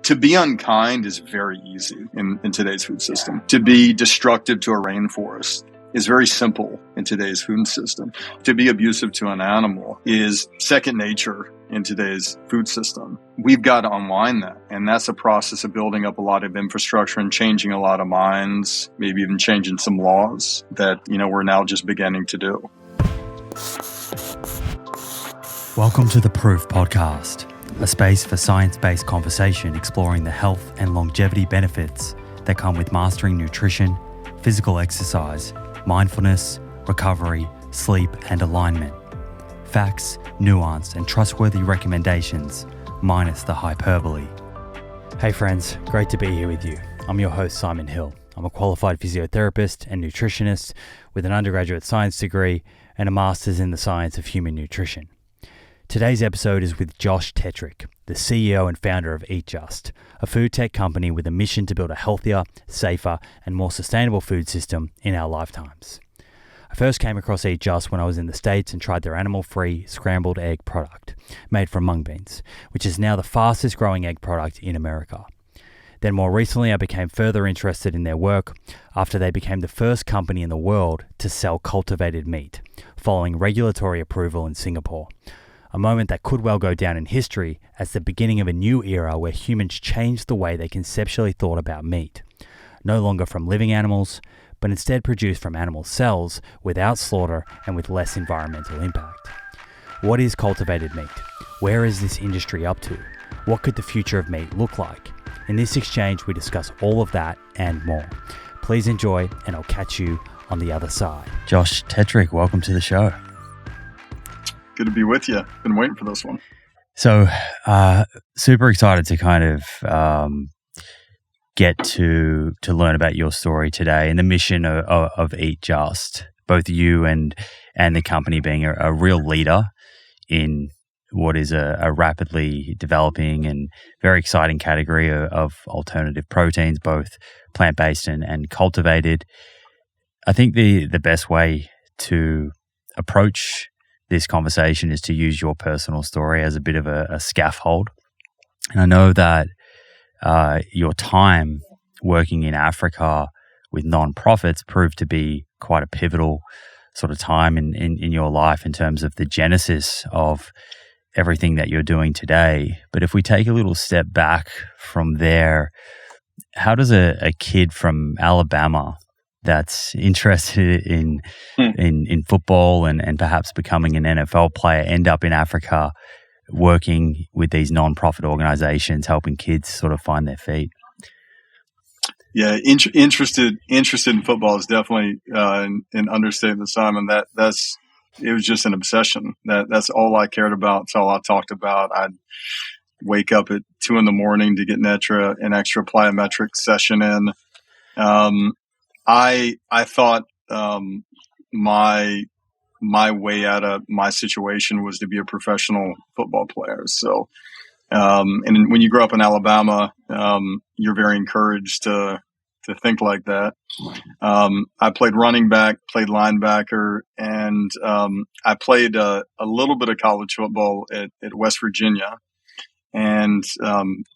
To be unkind is very easy in today's food system. To be destructive to a rainforest is very simple in today's food system. To be abusive to an animal is second nature in today's food system. We've got to unwind that. And that's a process of building up a lot of infrastructure and changing a lot of minds, maybe even changing some laws that, we're now just beginning to do. Welcome to the Proof Podcast, a space for science-based conversation exploring the health and longevity benefits that come with mastering nutrition, physical exercise, mindfulness, recovery, sleep, and alignment. Facts, nuance, and trustworthy recommendations, minus the hyperbole. Hey friends, great to be here with you. I'm your host, Simon Hill. I'm a qualified physiotherapist and nutritionist with an undergraduate science degree and a master's in the science of human nutrition. Today's episode is with Josh Tetrick, the CEO and founder of Eat Just, a food tech company with a mission to build a healthier, safer, and more sustainable food system in our lifetimes. I first came across Eat Just when I was in the States and tried their animal-free scrambled egg product, made from mung beans, which is now the fastest growing egg product in America. Then more recently, I became further interested in their work after they became the first company in the world to sell cultivated meat, following regulatory approval in Singapore. A moment that could well go down in history as the beginning of a new era where humans changed the way they conceptually thought about meat. No longer from living animals, but instead produced from animal cells without slaughter and with less environmental impact. What is cultivated meat? Where is this industry up to? What could the future of meat look like? In this exchange, we discuss all of that and more. Please enjoy, and I'll catch you on the other side. Josh Tetrick, welcome to the show. Good to be with you. Been waiting for this one. So, super excited to kind of get to learn about your story today and the mission of Eat Just. Both you and the company being a real leader in what is a rapidly developing and very exciting category of alternative proteins, both plant-based and cultivated. I think the best way to approach this conversation is to use your personal story as a bit of a scaffold. And I know that your time working in Africa with nonprofits proved to be quite a pivotal sort of time in your life in terms of the genesis of everything that you're doing today. But if we take a little step back from there, how does a kid from Alabama that's interested in football and perhaps becoming an NFL player end up in Africa working with these non-profit organizations, helping kids sort of find their feet? Yeah, interested in football is definitely an understatement, Simon. It was just an obsession. That's all I cared about. It's all I talked about. I'd wake up at 2 a.m. to get an extra plyometric session in. I thought my way out of my situation was to be a professional football player. So, and when you grow up in Alabama, you're very encouraged to think like that. I played running back, played linebacker, and I played a little bit of college football at West Virginia. And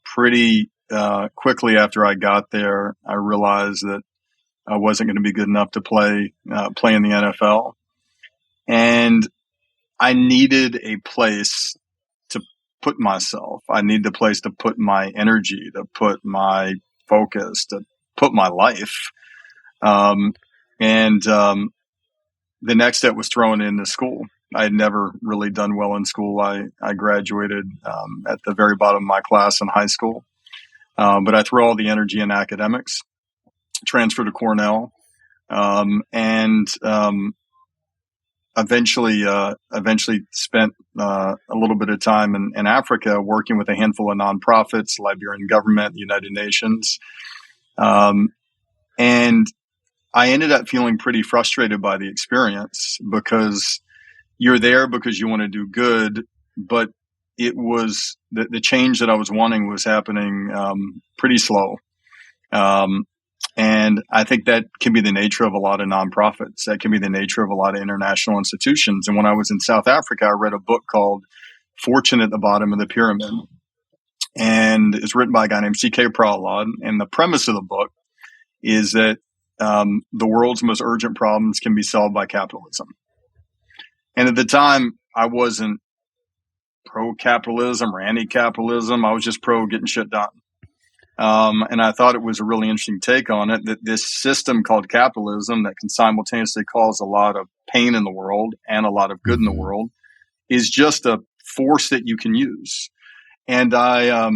pretty quickly after I got there, I realized that I wasn't going to be good enough to play in the NFL. And I needed a place to put myself. I needed a place to put my energy, to put my focus, to put my life. And the next step was thrown into school. I had never really done well in school. I graduated at the very bottom of my class in high school. But I threw all the energy in academics. Transferred to Cornell, and eventually spent a little bit of time in Africa working with a handful of nonprofits, Liberian government, United Nations, and I ended up feeling pretty frustrated by the experience because you're there because you want to do good, but it was the change that I was wanting was happening pretty slow. And I think that can be the nature of a lot of nonprofits. That can be the nature of a lot of international institutions. And when I was in South Africa, I read a book called Fortune at the Bottom of the Pyramid. and it's written by a guy named C.K. Prahalad. And the premise of the book is that the world's most urgent problems can be solved by capitalism. And at the time, I wasn't pro-capitalism or anti-capitalism. I was just pro getting shit done. And I thought it was a really interesting take on it, that this system called capitalism that can simultaneously cause a lot of pain in the world and a lot of good in the world is just a force that you can use. And I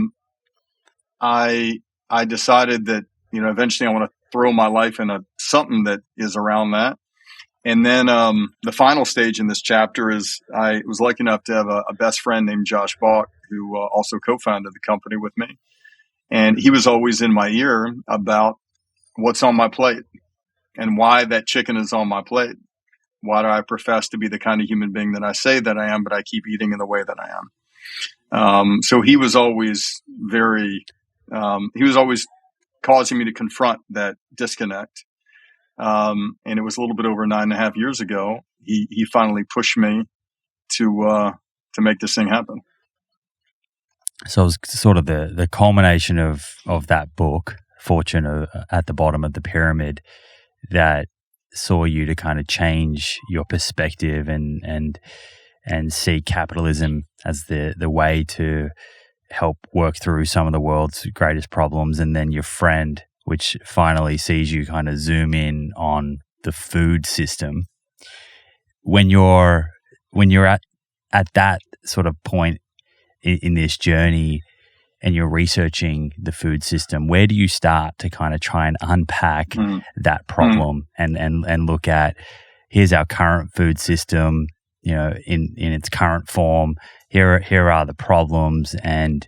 decided that, eventually I want to throw my life into something that is around that. And then the final stage in this chapter is I was lucky enough to have a best friend named Josh Tetrick, who also co-founded the company with me. And he was always in my ear about what's on my plate and why that chicken is on my plate. Why do I profess to be the kind of human being that I say that I am, but I keep eating in the way that I am? So he was always he was always causing me to confront that disconnect. And it was a little bit over 9.5 years ago, he finally pushed me to make this thing happen. So it was sort of the culmination of that book, Fortune at the Bottom of the Pyramid, that saw you to kind of change your perspective and see capitalism as the way to help work through some of the world's greatest problems. And then your friend, which finally sees you kind of zoom in on the food system. When you're at that sort of point in this journey and you're researching the food system, where do you start to kind of try and unpack that problem and look at, here's our current food system, in its current form, here are the problems, and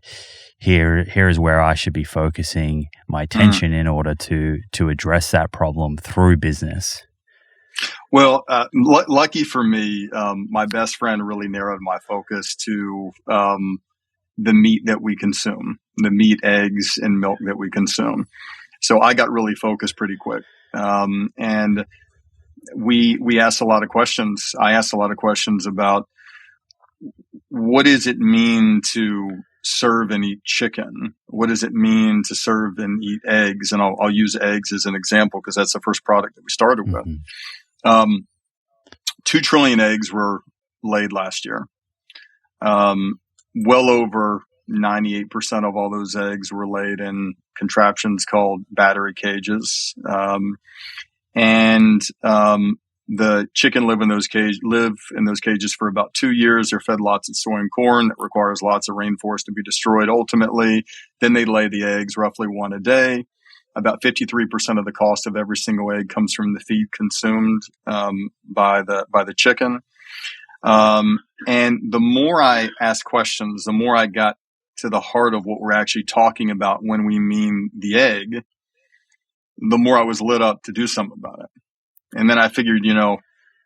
here is where I should be focusing my attention in order to address that problem through business? Well, lucky for me, my best friend really narrowed my focus to the meat that we consume, the meat, eggs, and milk that we consume. So I got really focused pretty quick. And we asked a lot of questions. I asked a lot of questions about what does it mean to serve and eat chicken? What does it mean to serve and eat eggs? And I'll use eggs as an example because that's the first product that we started with. 2 trillion eggs were laid last year. Well over 98% of all those eggs were laid in contraptions called battery cages. The chicken live in those cages for about 2 years. They're fed lots of soy and corn that requires lots of rainforest to be destroyed ultimately. Then they lay the eggs, roughly 1 a day. About 53% of the cost of every single egg comes from the feed consumed by the chicken. And the more I asked questions, the more I got to the heart of what we're actually talking about when we mean the egg, the more I was lit up to do something about it. And then I figured,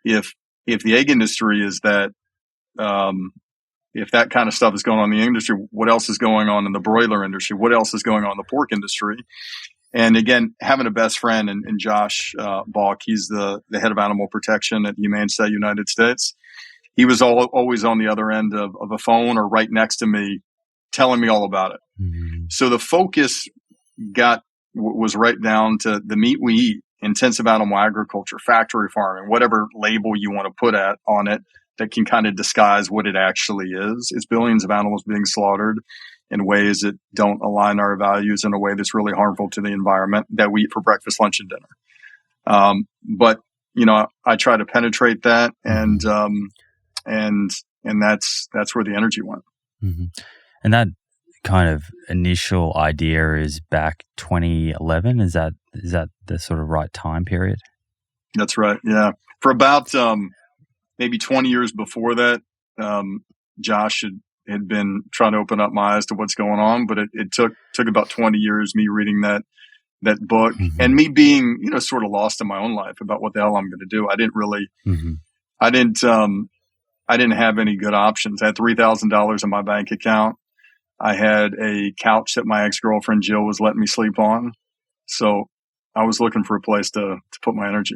if the egg industry is that, if that kind of stuff is going on in the industry, what else is going on in the broiler industry? What else is going on in the pork industry? And again, having a best friend in Josh Tetrick, he's the head of animal protection at the Humane Society of the United States. He was always on the other end of a phone or right next to me telling me all about it. So the focus was right down to the meat we eat, intensive animal agriculture, factory farming, whatever label you want to put on it that can kind of disguise what it actually is. It's billions of animals being slaughtered in ways that don't align our values, in a way that's really harmful to the environment, that we eat for breakfast, lunch, and dinner. But I try to penetrate that, and that's where the energy went. And that kind of initial idea is back 2011. Is that the sort of right time period? That's right. Yeah. For about maybe 20 years before that, Josh had been trying to open up my eyes to what's going on, but it took about 20 years, me reading that book and me being, sort of lost in my own life about what the hell I'm going to do. I didn't really, I didn't have any good options. I had $3,000 in my bank account. I had a couch that my ex-girlfriend Jill was letting me sleep on. So I was looking for a place to put my energy.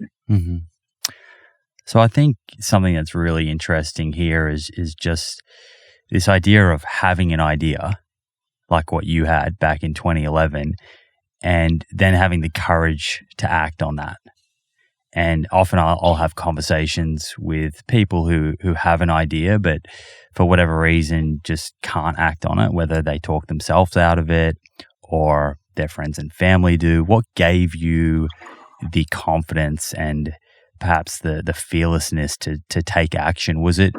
So I think something that's really interesting here is just this idea of having an idea like what you had back in 2011, and then having the courage to act on that. And often I'll have conversations with people who have an idea, but for whatever reason just can't act on it, whether they talk themselves out of it or their friends and family do. What gave you the confidence and perhaps the fearlessness to take action? Was it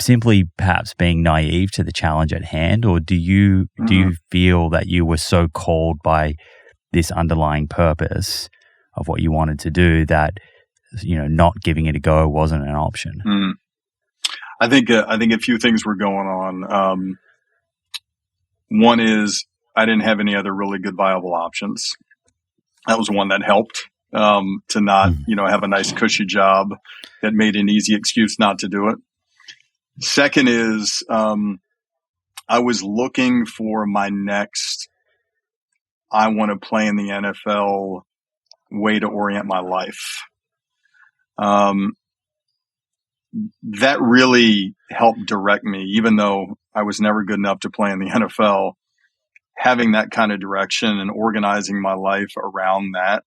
simply perhaps being naive to the challenge at hand, or do you feel that you were so called by this underlying purpose of what you wanted to do that, you know, not giving it a go wasn't an option? I think a few things were going on. One is I didn't have any other really good viable options. That was one that helped, to not, have a nice cushy job that made an easy excuse not to do it. Second is, I was looking for my next, I want to play in the NFL way to orient my life. That really helped direct me, even though I was never good enough to play in the NFL. Having that kind of direction and organizing my life around that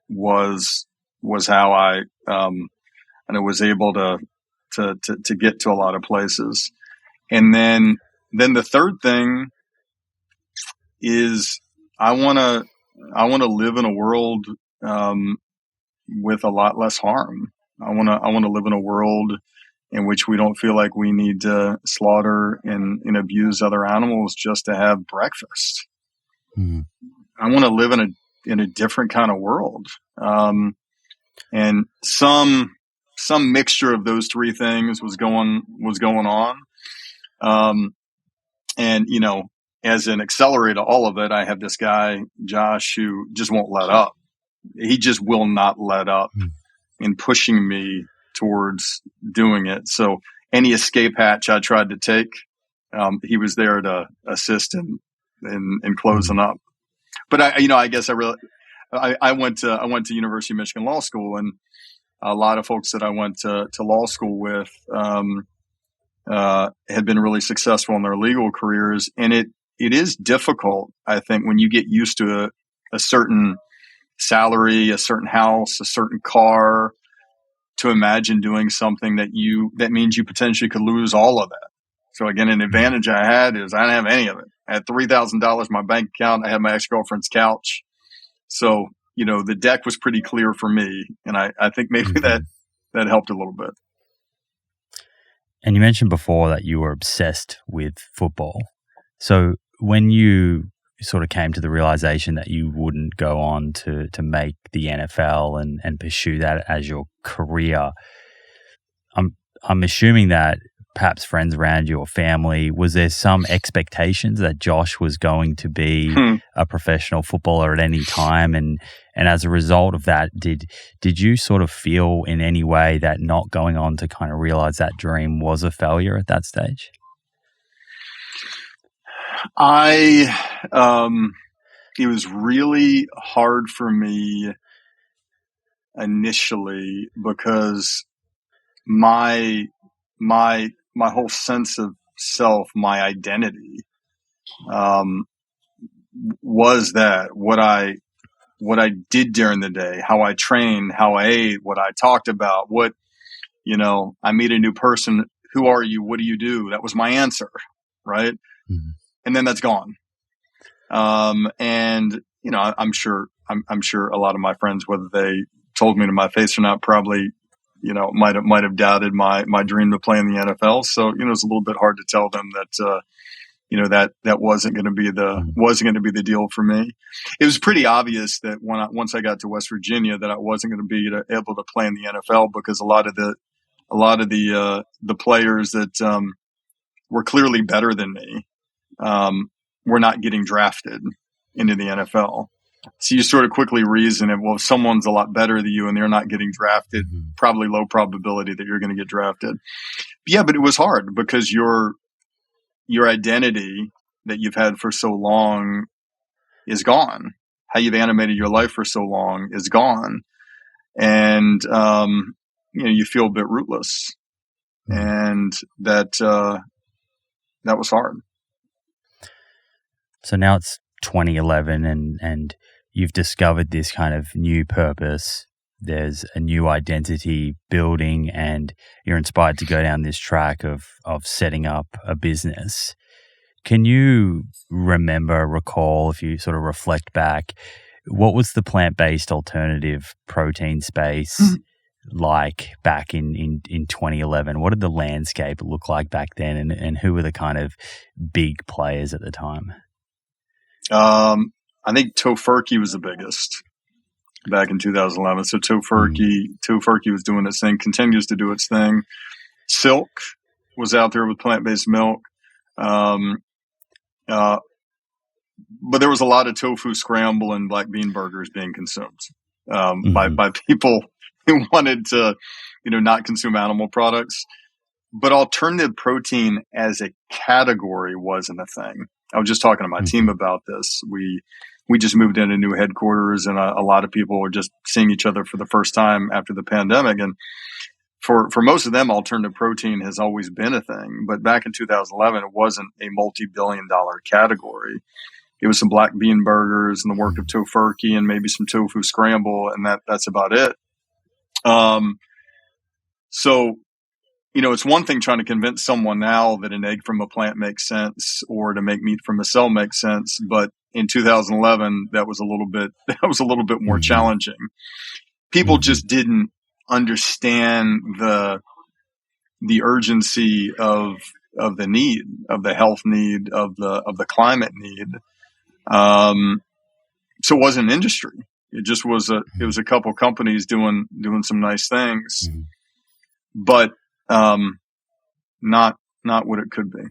was how I was able to get to a lot of places. And then the third thing is I want to live in a world with a lot less harm. I want to live in a world in which we don't feel like we need to slaughter and abuse other animals just to have breakfast. I want to live in a different kind of world. And some mixture of those three things was going on. And, as an accelerator to all of it, I have this guy, Josh, who just won't let up. He just will not let up in pushing me towards doing it. So any escape hatch I tried to take, he was there to assist in closing up. But I guess I went to University of Michigan Law School, and a lot of folks that I went to law school with had been really successful in their legal careers. And it is difficult, I think, when you get used to a certain salary, a certain house, a certain car, to imagine doing something that means you potentially could lose all of that. So again, an advantage I had is I didn't have any of it. I had $3,000 in my bank account. I had my ex-girlfriend's couch. So, the deck was pretty clear for me. And I think maybe that helped a little bit. And you mentioned before that you were obsessed with football. So when you sort of came to the realization that you wouldn't go on to make the NFL and pursue that as your career, I'm assuming that perhaps friends around you or family, was there some expectations that Josh was going to be a professional footballer at any time? And as a result of that, did you sort of feel in any way that not going on to kind of realize that dream was a failure at that stage? It was really hard for me initially because my whole sense of self, my identity, was that what I did during the day, how I trained, how I ate, what I talked about, I meet a new person. Who are you? What do you do? That was my answer. Right. Mm-hmm. And then that's gone. And I'm sure a lot of my friends, whether they told me to my face or not, probably, might have doubted my dream to play in the NFL. So, it's a little bit hard to tell them that, that wasn't going to be the deal for me. It was pretty obvious that once I got to West Virginia, that I wasn't going to be able to play in the NFL because a lot of the players that, were clearly better than me, were not getting drafted into the NFL. So you sort of quickly reason it, well, if someone's a lot better than you and they're not getting drafted, probably low probability that you're going to get drafted. But it was hard because your identity that you've had for so long is gone. How you've animated your life for so long is gone. And, you feel a bit rootless, and that was hard. So now it's 2011 and you've discovered this kind of new purpose. There's a new identity building and you're inspired to go down this track of setting up a business. Can you recall, if you sort of reflect back, what was the plant-based alternative protein space like back in 2011? What did the landscape look like back then and who were the kind of big players at the time? I think Tofurkey was the biggest back in 2011. So Tofurkey was doing its thing, continues to do its thing. Silk was out there with plant-based milk. But there was a lot of tofu scramble and black bean burgers being consumed by people who wanted to, not consume animal products. But alternative protein as a category wasn't a thing. I was just talking to my team about this. We just moved into new headquarters, and a lot of people were just seeing each other for the first time after the pandemic. And for most of them, alternative protein has always been a thing. But back in 2011, it wasn't a multi-billion-dollar category. It was some black bean burgers and the work of Tofurkey and maybe some tofu scramble, and that's about it. So, it's one thing trying to convince someone now that an egg from a plant makes sense or to make meat from a cell makes sense. But in 2011, that was a little bit more challenging. People just didn't understand the urgency of the need, of the health need, of the climate need. So it wasn't an industry. It just was a couple companies doing some nice things, but not what it could be.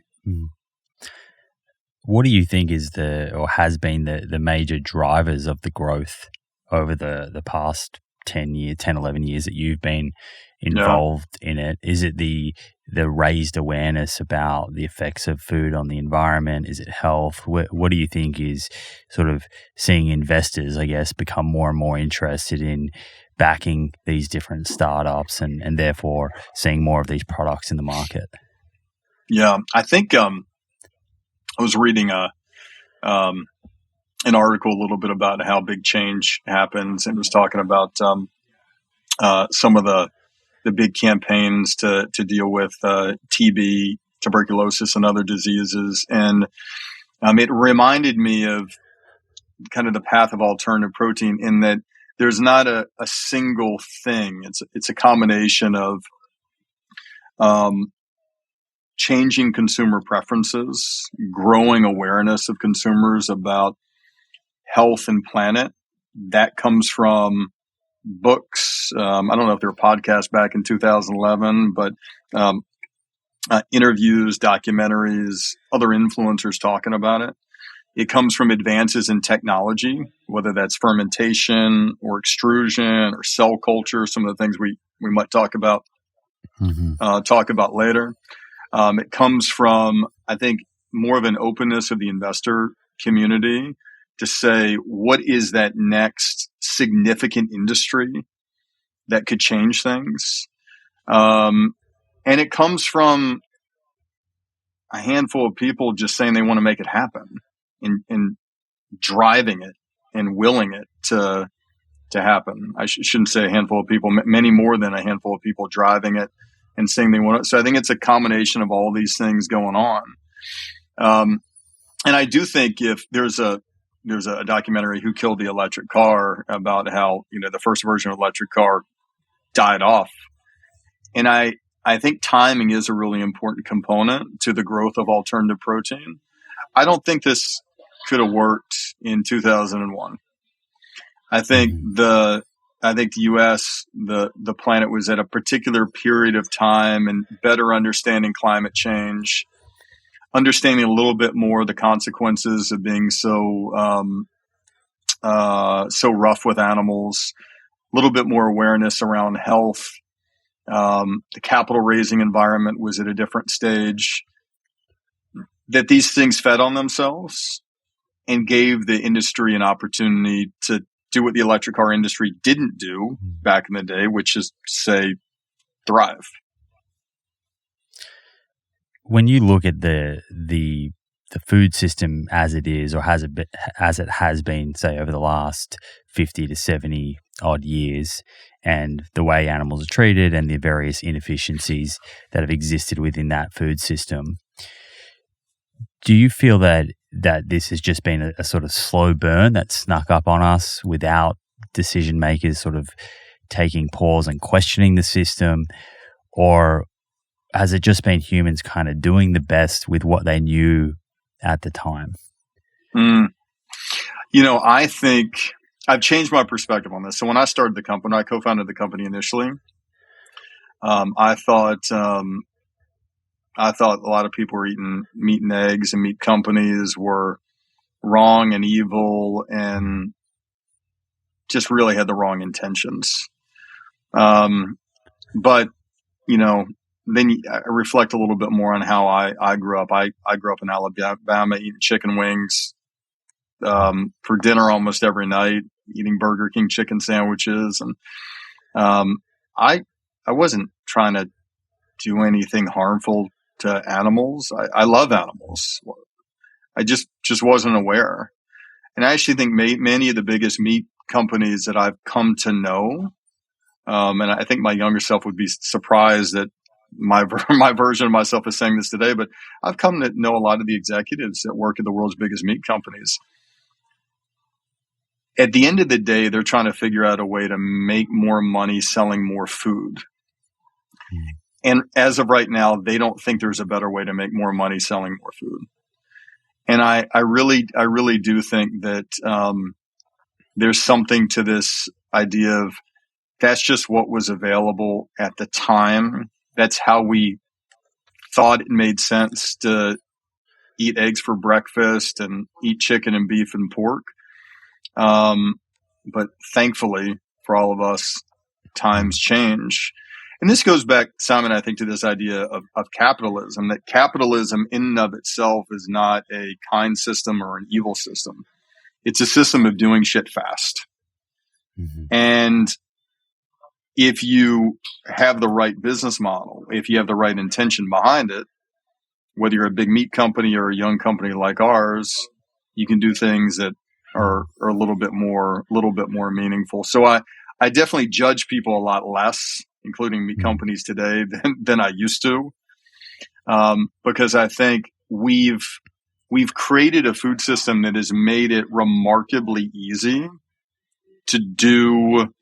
What do you think is has been the major drivers of the growth over the past 10, 11 years that you've been involved in it? Is it the raised awareness about the effects of food on the environment? Is it health? What do you think is sort of seeing investors, I guess, become more and more interested in backing these different startups and therefore seeing more of these products in the market? Yeah, I think I was reading an article a little bit about how big change happens, and was talking about some of the big campaigns to deal with TB, tuberculosis, and other diseases. And it reminded me of kind of the path of alternative protein in that there's not a single thing. It's a combination of changing consumer preferences, growing awareness of consumers about health and planet. That comes from books. I don't know if there were podcasts back in 2011, but interviews, documentaries, other influencers talking about it. It comes from advances in technology, whether that's fermentation or extrusion or cell culture, some of the things we might talk about later. It comes from, I think, more of an openness of the investor community to say, what is that next significant industry that could change things? And it comes from a handful of people just saying they want to make it happen and driving it and willing it to happen. I shouldn't say a handful of people, many more than a handful of people driving it and saying they want it. So I think it's a combination of all these things going on. And I do think if there's a documentary, Who Killed the Electric Car, about how, the first version of electric car died off. And I think timing is a really important component to the growth of alternative protein. I don't think this could have worked in 2001. I think the U.S., the planet was at a particular period of time and better understanding climate change, understanding a little bit more the consequences of being so rough with animals, a little bit more awareness around health. The capital raising environment was at a different stage. That these things fed on themselves and gave the industry an opportunity to do what the electric car industry didn't do back in the day, which is to say, thrive. When you look at the the food system as it is, or as it has been, say, over the last 50 to 70 odd years, and the way animals are treated and the various inefficiencies that have existed within that food system. Do you feel that this has just been a sort of slow burn that snuck up on us without decision makers sort of taking pause and questioning the system, or has it just been humans kind of doing the best with what they knew at the time? I think I've changed my perspective on this. So when I started the company, I co-founded the company initially. I thought a lot of people were eating meat and eggs, and meat companies were wrong and evil and just really had the wrong intentions. But then I reflect a little bit more on how I grew up. I grew up in Alabama eating chicken wings for dinner almost every night, eating Burger King chicken sandwiches. And I wasn't trying to do anything harmful to animals. I love animals. I just wasn't aware. And I actually think many of the biggest meat companies that I've come to know, and I think my younger self would be surprised that my version of myself is saying this today, but I've come to know a lot of the executives that work at the world's biggest meat companies. At the end of the day, they're trying to figure out a way to make more money selling more food. And as of right now, they don't think there's a better way to make more money selling more food. And I really do think that there's something to this idea of that's just what was available at the time. That's how we thought it made sense to eat eggs for breakfast and eat chicken and beef and pork. But thankfully for all of us, times change. And this goes back, Simon, I think, to this idea of capitalism, that capitalism in and of itself is not a kind system or an evil system. It's a system of doing shit fast. Mm-hmm. And if you have the right business model, if you have the right intention behind it, whether you're a big meat company or a young company like ours, you can do things that are a little bit more meaningful. So I definitely judge people a lot less, including meat companies today, than I used to, because I think we've created a food system that has made it remarkably easy to do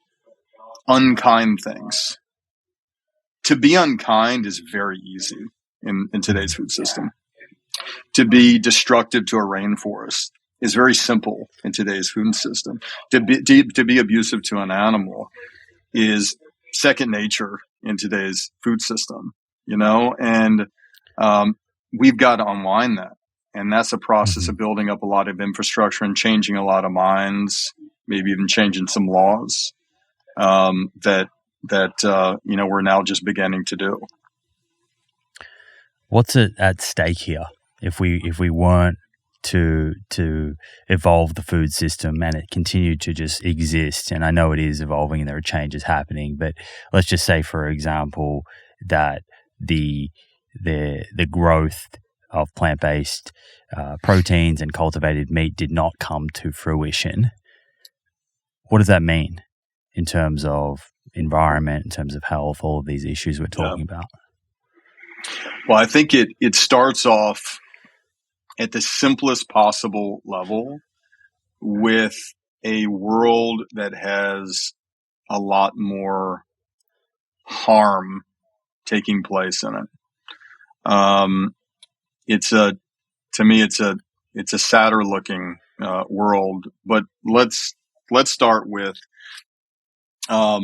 unkind things. To be unkind is very easy in today's food system. To be destructive to a rainforest is very simple in today's food system. To be abusive to an animal is second nature in today's food system, and we've got to unwind that. And that's a process of building up a lot of infrastructure and changing a lot of minds, maybe even changing some laws that we're now just beginning to do. What's at stake here if we weren't to evolve the food system and it continued to just exist? And I know it is evolving and there are changes happening, but let's just say, for example, that the growth of plant-based proteins and cultivated meat did not come to fruition. What does that mean in terms of environment, in terms of health, all of these issues we're talking about? Well, I think it starts off at the simplest possible level with a world that has a lot more harm taking place in it. To me, it's a sadder looking world. But let's start with a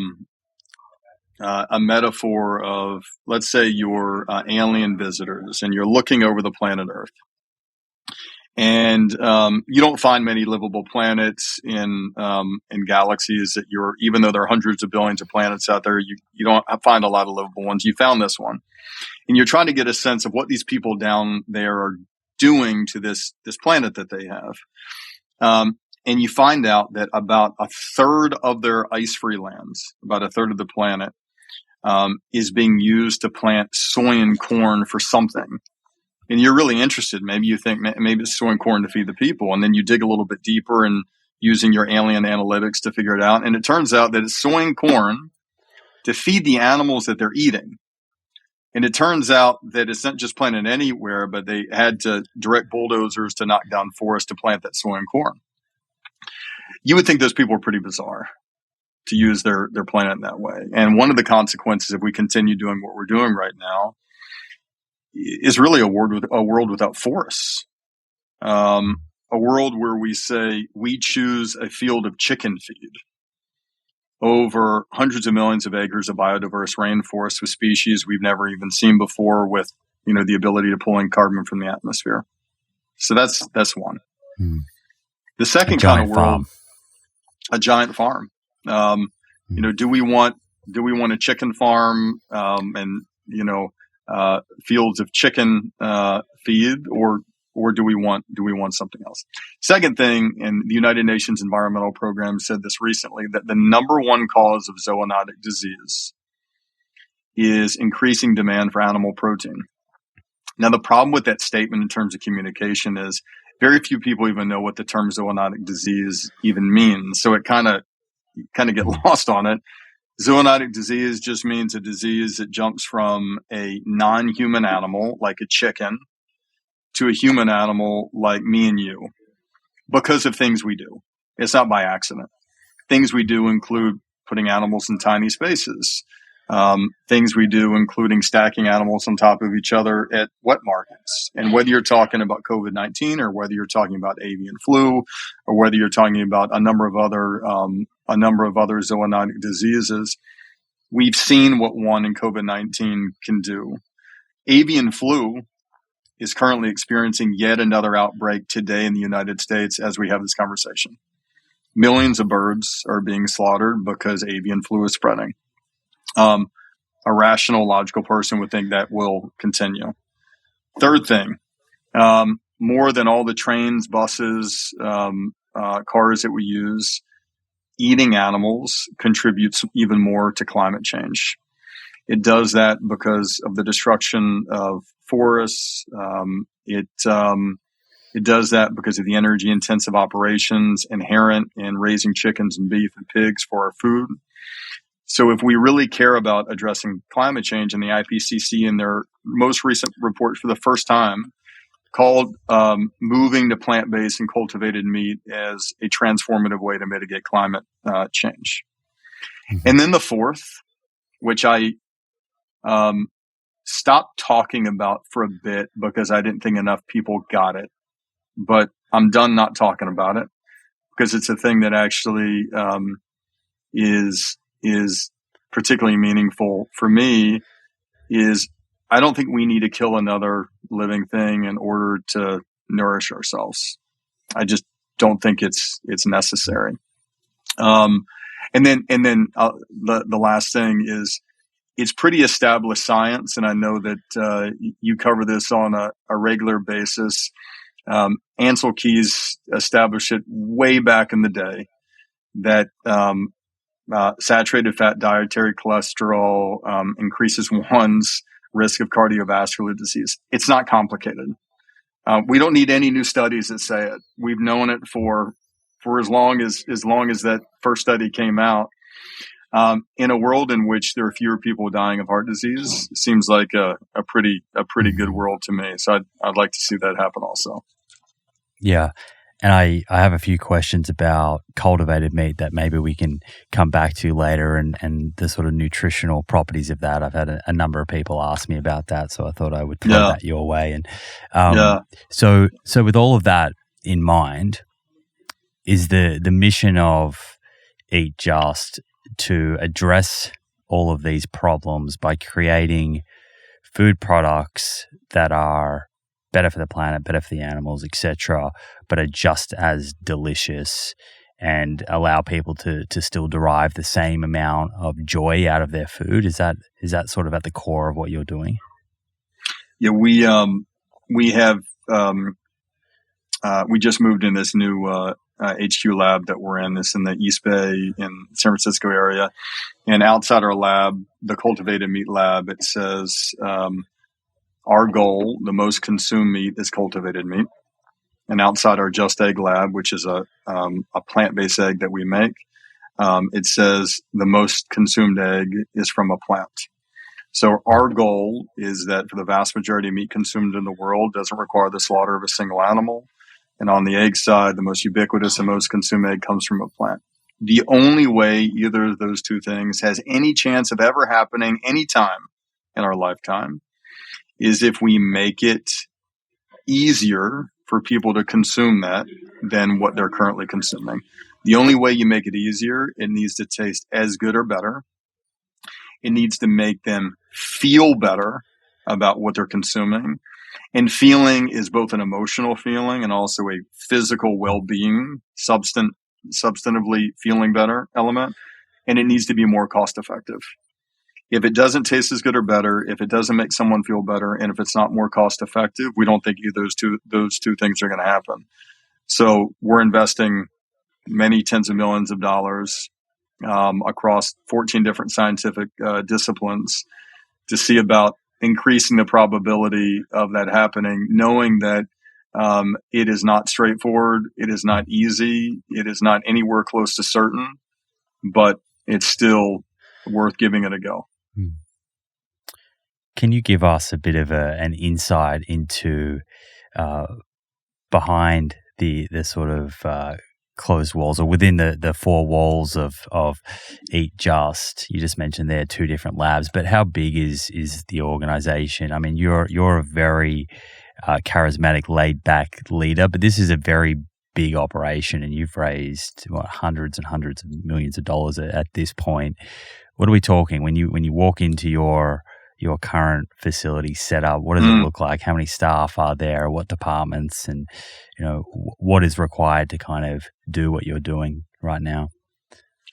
metaphor of, let's say you're alien visitors and you're looking over the planet Earth. And you don't find many livable planets in galaxies that even though there are hundreds of billions of planets out there, you don't find a lot of livable ones. You found this one, and you're trying to get a sense of what these people down there are doing to this planet that they have. And you find out that about a third of their ice-free lands, about a third of the planet, is being used to plant soy and corn for something. and you're really interested. Maybe you think maybe it's sowing corn to feed the people, and then you dig a little bit deeper and using your alien analytics to figure it out. And it turns out that it's sowing corn to feed the animals that they're eating. And it turns out that it's not just planted anywhere, but they had to direct bulldozers to knock down forests to plant that soy and corn. You would think those people are pretty bizarre to use their planet in that way. And one of the consequences, if we continue doing what we're doing right now, is really a world without forests. A world where we say we choose a field of chicken feed over hundreds of millions of acres of biodiverse rainforest with species we've never even seen before, with the ability to pull in carbon from the atmosphere. So that's one. The second kind of world, a giant farm. Do we want a chicken farm and fields of chicken feed, or do we want something else? Second thing, and the United Nations Environmental Program said this recently, that the number one cause of zoonotic disease is increasing demand for animal protein. Now, the problem with that statement in terms of communication is very few people even know what the term zoonotic disease even means. So it kind of get lost on it. Zoonotic disease just means a disease that jumps from a non-human animal like a chicken to a human animal like me and you because of things we do. It's not by accident. Things we do include putting animals in tiny spaces. Things we do including stacking animals on top of each other at wet markets. And whether you're talking about COVID-19 or whether you're talking about avian flu or whether you're talking about a number of other zoonotic diseases, we've seen what one in COVID-19 can do. Avian flu is currently experiencing yet another outbreak today in the United States as we have this conversation. Millions of birds are being slaughtered because avian flu is spreading. A rational, logical person would think that will continue. Third thing, more than all the trains, buses, cars that we use, eating animals contributes even more to climate change. It does that because of the destruction of forests. It does that because of the energy-intensive operations inherent in raising chickens and beef and pigs for our food. So if we really care about addressing climate change, and the IPCC in their most recent report for the first time called moving to plant-based and cultivated meat as a transformative way to mitigate climate change. Mm-hmm. And then the fourth, which I stopped talking about for a bit because I didn't think enough people got it, but I'm done not talking about it because it's a thing that actually is particularly meaningful for me. Is I don't think we need to kill another living thing in order to nourish ourselves. I just don't think it's necessary. And then the last thing is, it's pretty established science, and I know that you cover this on a regular basis. Ansel Keys established it way back in the day that saturated fat dietary cholesterol increases one's risk of cardiovascular disease. It's not complicated. We don't need any new studies that say it. We've known it for as long as that first study came out. In a world in which there are fewer people dying of heart disease, it seems like a pretty good world to me. So I'd like to see that happen also. Yeah. And I have a few questions about cultivated meat that maybe we can come back to later, and the sort of nutritional properties of that. I've had a number of people ask me about that, so I thought I would throw that your way. And so with all of that in mind, is the mission of Eat Just to address all of these problems by creating food products that are better for the planet, better for the animals, etc., but are just as delicious and allow people to still derive the same amount of joy out of their food? Is that sort of at the core of what you're doing? Yeah, we have we just moved in this new HQ lab that we're in. This in the East Bay in San Francisco area, and outside our lab, the Cultivated Meat lab, it says our goal, the most consumed meat is cultivated meat. And outside our Just Egg lab, which is a plant-based egg that we make, it says the most consumed egg is from a plant. So our goal is that for the vast majority of meat consumed in the world doesn't require the slaughter of a single animal. And on the egg side, the most ubiquitous and most consumed egg comes from a plant. The only way either of those two things has any chance of ever happening anytime in our lifetime is if we make it easier for people to consume that than what they're currently consuming. The only way you make it easier, it needs to taste as good or better. It needs to make them feel better about what they're consuming. And feeling is both an emotional feeling and also a physical well-being, substantively feeling better element. And it needs to be more cost effective. If it doesn't taste as good or better, if it doesn't make someone feel better, and if it's not more cost effective, we don't think either those two things are going to happen. So we're investing many tens of millions of dollars across 14 different scientific disciplines to see about increasing the probability of that happening, knowing that it is not straightforward, it is not easy, it is not anywhere close to certain, but it's still worth giving it a go. Can you give us a bit of an insight into behind the sort of closed walls or within the four walls of Eat Just? You just mentioned there are two different labs, but how big is the organization? I mean, you're a very charismatic, laid back leader, but this is a very big operation, and you've raised hundreds and hundreds of millions of dollars at this point. What are we talking when you walk into your current facility setup? What does it look like? How many staff are there? What departments? And what is required to kind of do what you're doing right now?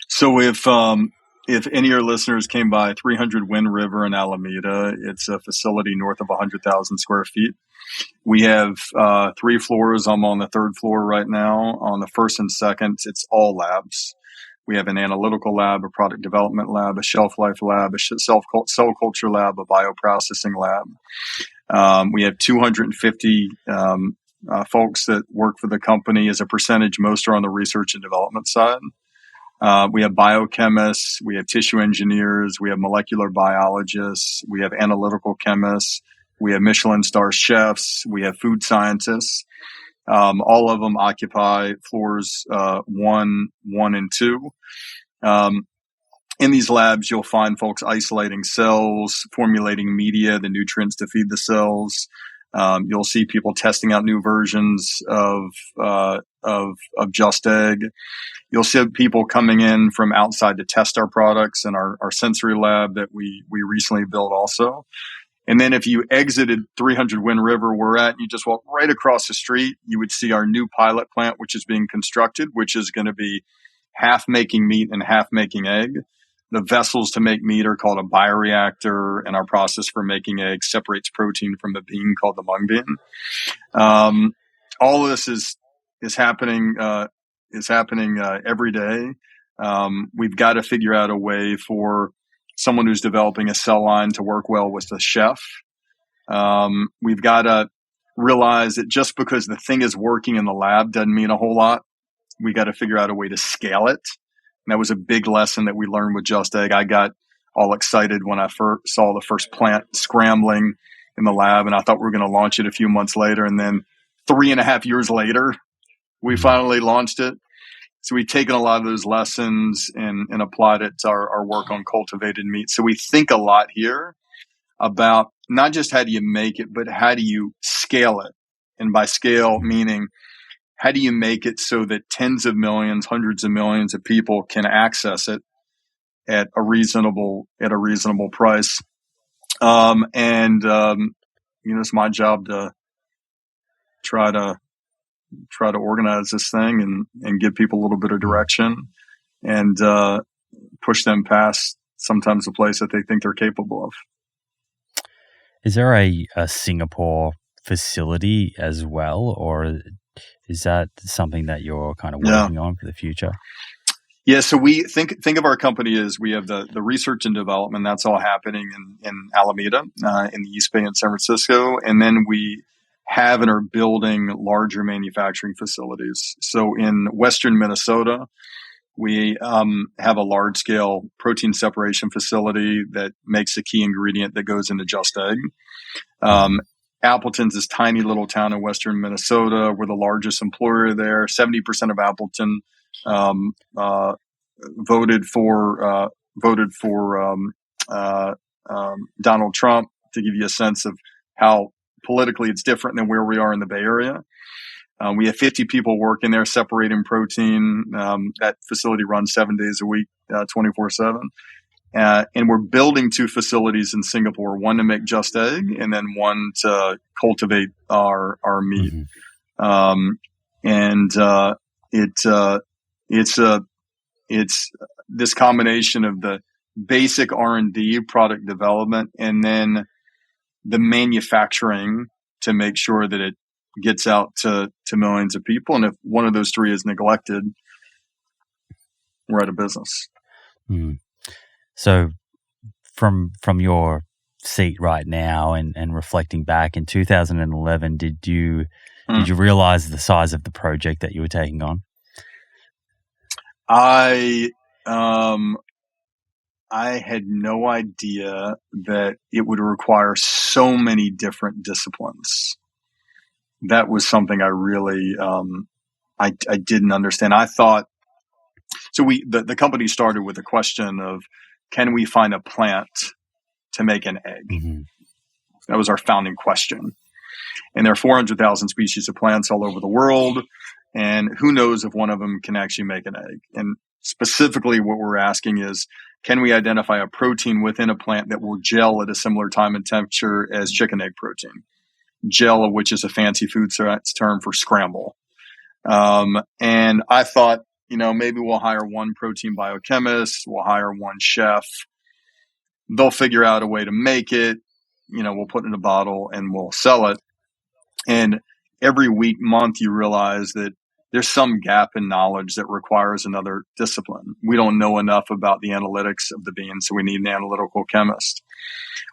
So if any of your listeners came by 300 Wind River in Alameda, it's a facility north of 100,000 square feet. We have 3 floors. I'm on the 3rd floor right now. On the 1st and 2nd, it's all labs. We have an analytical lab, a product development lab, a shelf life lab, a cell culture lab, a bioprocessing lab. We have 250 folks that work for the company. As a percentage, most are on the research and development side. We have biochemists, we have tissue engineers, we have molecular biologists, we have analytical chemists, we have Michelin star chefs, we have food scientists. All of them occupy floors 1, and 2. In these labs, you'll find folks isolating cells, formulating media, the nutrients to feed the cells. You'll see people testing out new versions of Just Egg. You'll see people coming in from outside to test our products in our sensory lab that we recently built also. And then if you exited 300 Wind River, we're at, you just walk right across the street, you would see our new pilot plant, which is being constructed, which is going to be half making meat and half making egg. The vessels to make meat are called a bioreactor, and our process for making eggs separates protein from the bean called the mung bean. All of this is happening every day. We've got to figure out a way for someone who's developing a cell line to work well with the chef. We've got to realize that just because the thing is working in the lab doesn't mean a whole lot. We got to figure out a way to scale it. And that was a big lesson that we learned with Just Egg. I got all excited when I first saw the first plant scrambling in the lab, and I thought we were going to launch it a few months later. And then 3.5 years later, we finally launched it. So we've taken a lot of those lessons and applied it to our work on cultivated meat. So we think a lot here about not just how do you make it, but how do you scale it? And by scale, meaning how do you make it so that tens of millions, hundreds of millions of people can access it at a reasonable price? It's my job to try to organize this thing and give people a little bit of direction and push them past sometimes a place that they think they're capable of. Is there a Singapore facility as well, or is that something that you're kind of working on for the future? Yeah, so we think of our company as we have the research and development. That's all happening in Alameda, in the East Bay in San Francisco. And then we have and are building larger manufacturing facilities. So in Western Minnesota, we have a large-scale protein separation facility that makes the key ingredient that goes into Just Egg. Appleton's this tiny little town in Western Minnesota. We're the largest employer there. 70% of Appleton voted for Donald Trump, to give you a sense of how politically it's different than where we are in the Bay Area. We have 50 people working there separating protein. That facility runs 7 days a week, 24/7. And we're building 2 facilities in Singapore, one to make Just Egg and then one to cultivate our meat. It's this combination of the basic R&D, product development, and then the manufacturing to make sure that it gets out to millions of people. And if one of those 3 is neglected, we're out of business. So from your seat right now and reflecting back in 2011, did you realize the size of the project that you were taking on? I had no idea that it would require so many different disciplines. That was something I really I didn't understand. I thought so. The company started with the question of, can we find a plant to make an egg? Mm-hmm. That was our founding question. And there are 400,000 species of plants all over the world. And who knows if one of them can actually make an egg? And specifically what we're asking is, can we identify a protein within a plant that will gel at a similar time and temperature as chicken egg protein? Gel, which is a fancy food science term for scramble. And I thought, maybe we'll hire one protein biochemist, we'll hire one chef. They'll figure out a way to make it. We'll put it in a bottle and we'll sell it. And every week, month, you realize that there's some gap in knowledge that requires another discipline. We don't know enough about the analytics of the bean, so we need an analytical chemist.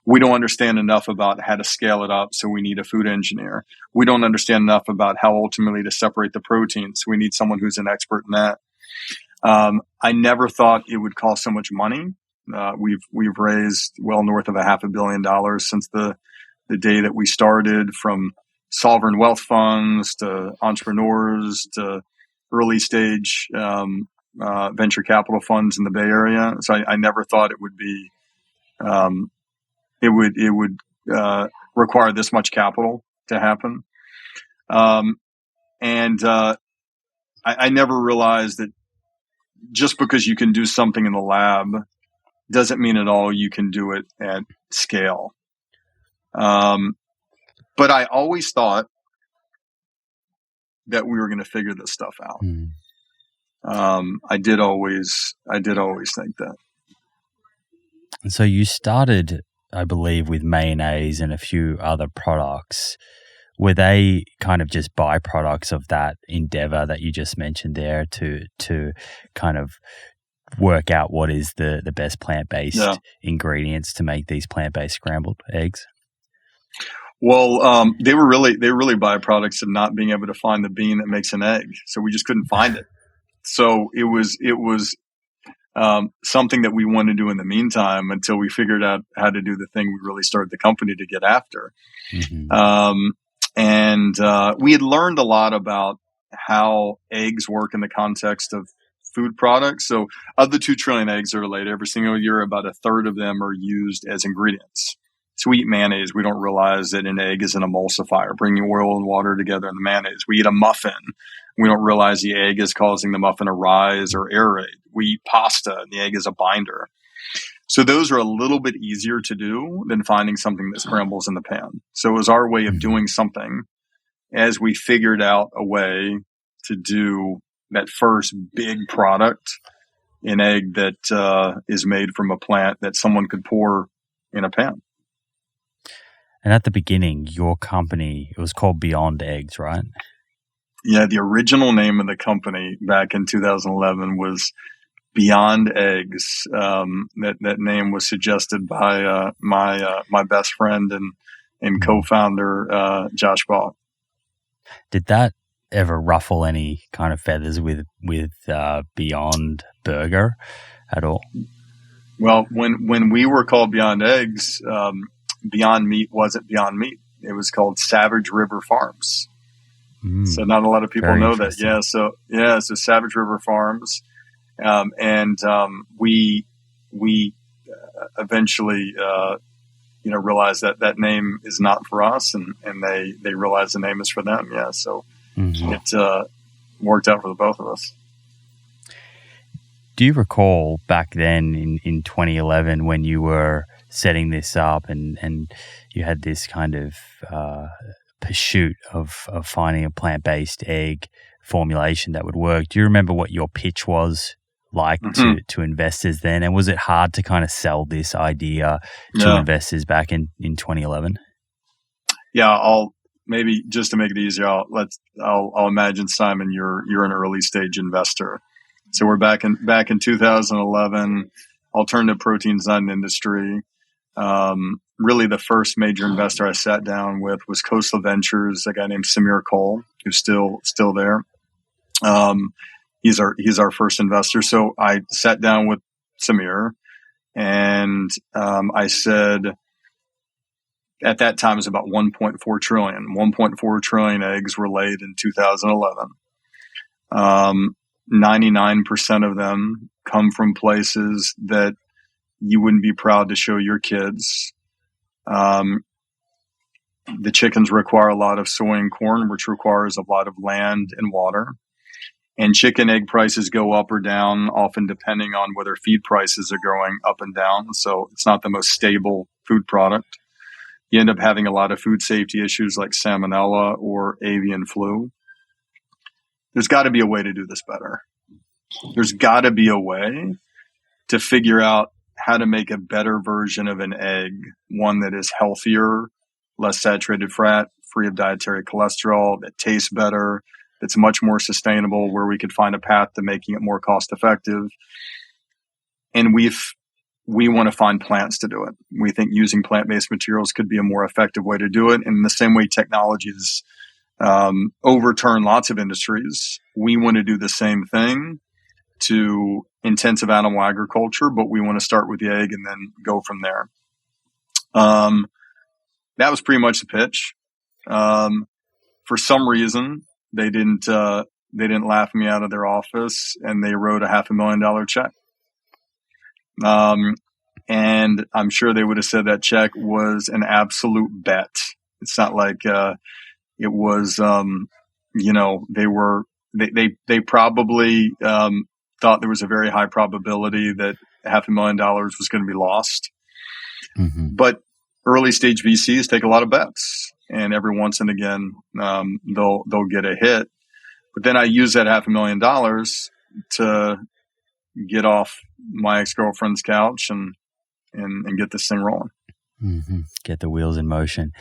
We don't understand enough about how to scale it up, so we need a food engineer. We don't understand enough about how ultimately to separate the proteins, so we need someone who's an expert in that. I never thought it would cost so much money. We've raised well north of $500 million since the day that we started, from sovereign wealth funds to entrepreneurs to early stage venture capital funds in the Bay Area. So I never thought it would be it would require this much capital to happen. I never realized that just because you can do something in the lab doesn't mean at all you can do it at scale. But I always thought that we were going to figure this stuff out. I did always think that. And so you started, I believe, with mayonnaise and a few other products. Were they kind of just byproducts of that endeavor that you just mentioned there to kind of work out what is the best plant-based ingredients to make these plant-based scrambled eggs? Well, they were really byproducts of not being able to find the bean that makes an egg. So we just couldn't find it. So it was something that we wanted to do in the meantime until we figured out how to do the thing we really started the company to get after. Mm-hmm. We had learned a lot about how eggs work in the context of food products. So of the 2 trillion eggs that are laid every single year, about a third of them are used as ingredients. So we eat mayonnaise. We don't realize that an egg is an emulsifier, bringing oil and water together in the mayonnaise. We eat a muffin. We don't realize the egg is causing the muffin to rise or aerate. We eat pasta, and the egg is a binder. So those are a little bit easier to do than finding something that scrambles in the pan. So it was our way of doing something as we figured out a way to do that first big product, an egg that is made from a plant that someone could pour in a pan. And at the beginning, your company, it was called Beyond Eggs, right? Yeah, the original name of the company back in 2011 was Beyond Eggs. That name was suggested by my best friend and co-founder Josh Ball. Did that ever ruffle any kind of feathers with Beyond Burger at all? Well, when we were called Beyond Eggs, Beyond Meat wasn't Beyond Meat. It was called Savage River Farms. So not a lot of people know that. Yeah. So Savage River Farms. We eventually, realized that name is not for us, and they realized the name is for them. Yeah. So it worked out for the both of us. Do you recall back then in 2011 when you were setting this up and you had this kind of pursuit of finding a plant-based egg formulation that would work? Do you remember what your pitch was like to investors then? And was it hard to kind of sell this idea to investors back in 2011? Yeah, I'll maybe just to make it easier, I'll imagine, Simon, you're an early stage investor. So we're back in 2011, alternative protein design industry. Really the first major investor I sat down with was Coastal Ventures, a guy named Samir Cole, who's still there. He's our first investor. So I sat down with Samir and I said, at that time it was about 1.4 trillion. 1.4 trillion eggs were laid in 2011. 99% of them come from places that you wouldn't be proud to show your kids. The chickens require a lot of soy and corn, which requires a lot of land and water. And chicken egg prices go up or down, often depending on whether feed prices are going up and down. So it's not the most stable food product. You end up having a lot of food safety issues like salmonella or avian flu. There's got to be a way to do this better. There's got to be a way to figure out how to make a better version of an egg, one that is healthier, less saturated fat, free of dietary cholesterol, that tastes better, that's much more sustainable, where we could find a path to making it more cost effective. And we want to find plants to do it. We think using plant-based materials could be a more effective way to do it. And in the same way technologies overturn lots of industries, we want to do the same thing to intensive animal agriculture, but we want to start with the egg and then go from there. That was pretty much the pitch. For some reason, they didn't laugh me out of their office, and they wrote a $500,000 check. And I'm sure they would have said that check was an absolute bet. It's not like it was. They probably thought there was a very high probability that $500,000 was going to be lost. But early stage VCs take a lot of bets, and every once and again they'll get a hit. But then I use that $500,000 to get off my ex-girlfriend's couch and get this thing rolling. Get the wheels in motion.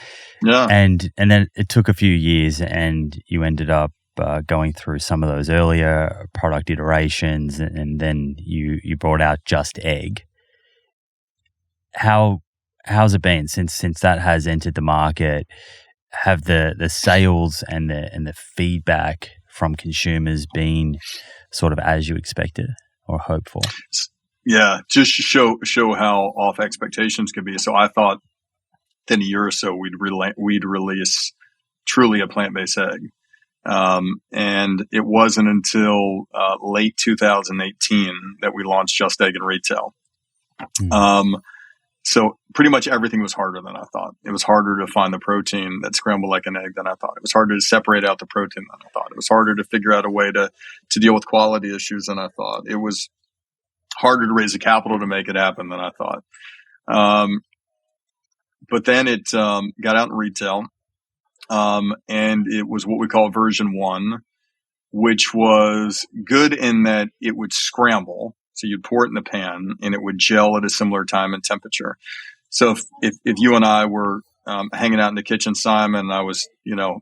Yeah. And then it took a few years, and you ended up going through some of those earlier product iterations, and then you brought out Just Egg. How's it been since that has entered the market? Have the sales and the feedback from consumers been sort of as you expected or hoped for? Yeah, just to show how off expectations could be. So I thought within a year or so we'd release truly a plant-based egg. And it wasn't until late 2018 that we launched Just Egg in retail. So pretty much everything was harder than I thought. It was harder to find the protein that scrambled like an egg than I thought. It was harder to separate out the protein than I thought. It was harder to figure out a way to deal with quality issues than I thought. It was harder to raise the capital to make it happen than I thought. But then it got out in retail. And it was what we call version 1, which was good in that it would scramble. So you'd pour it in the pan and it would gel at a similar time and temperature. So if you and I were hanging out in the kitchen, Simon, and I was,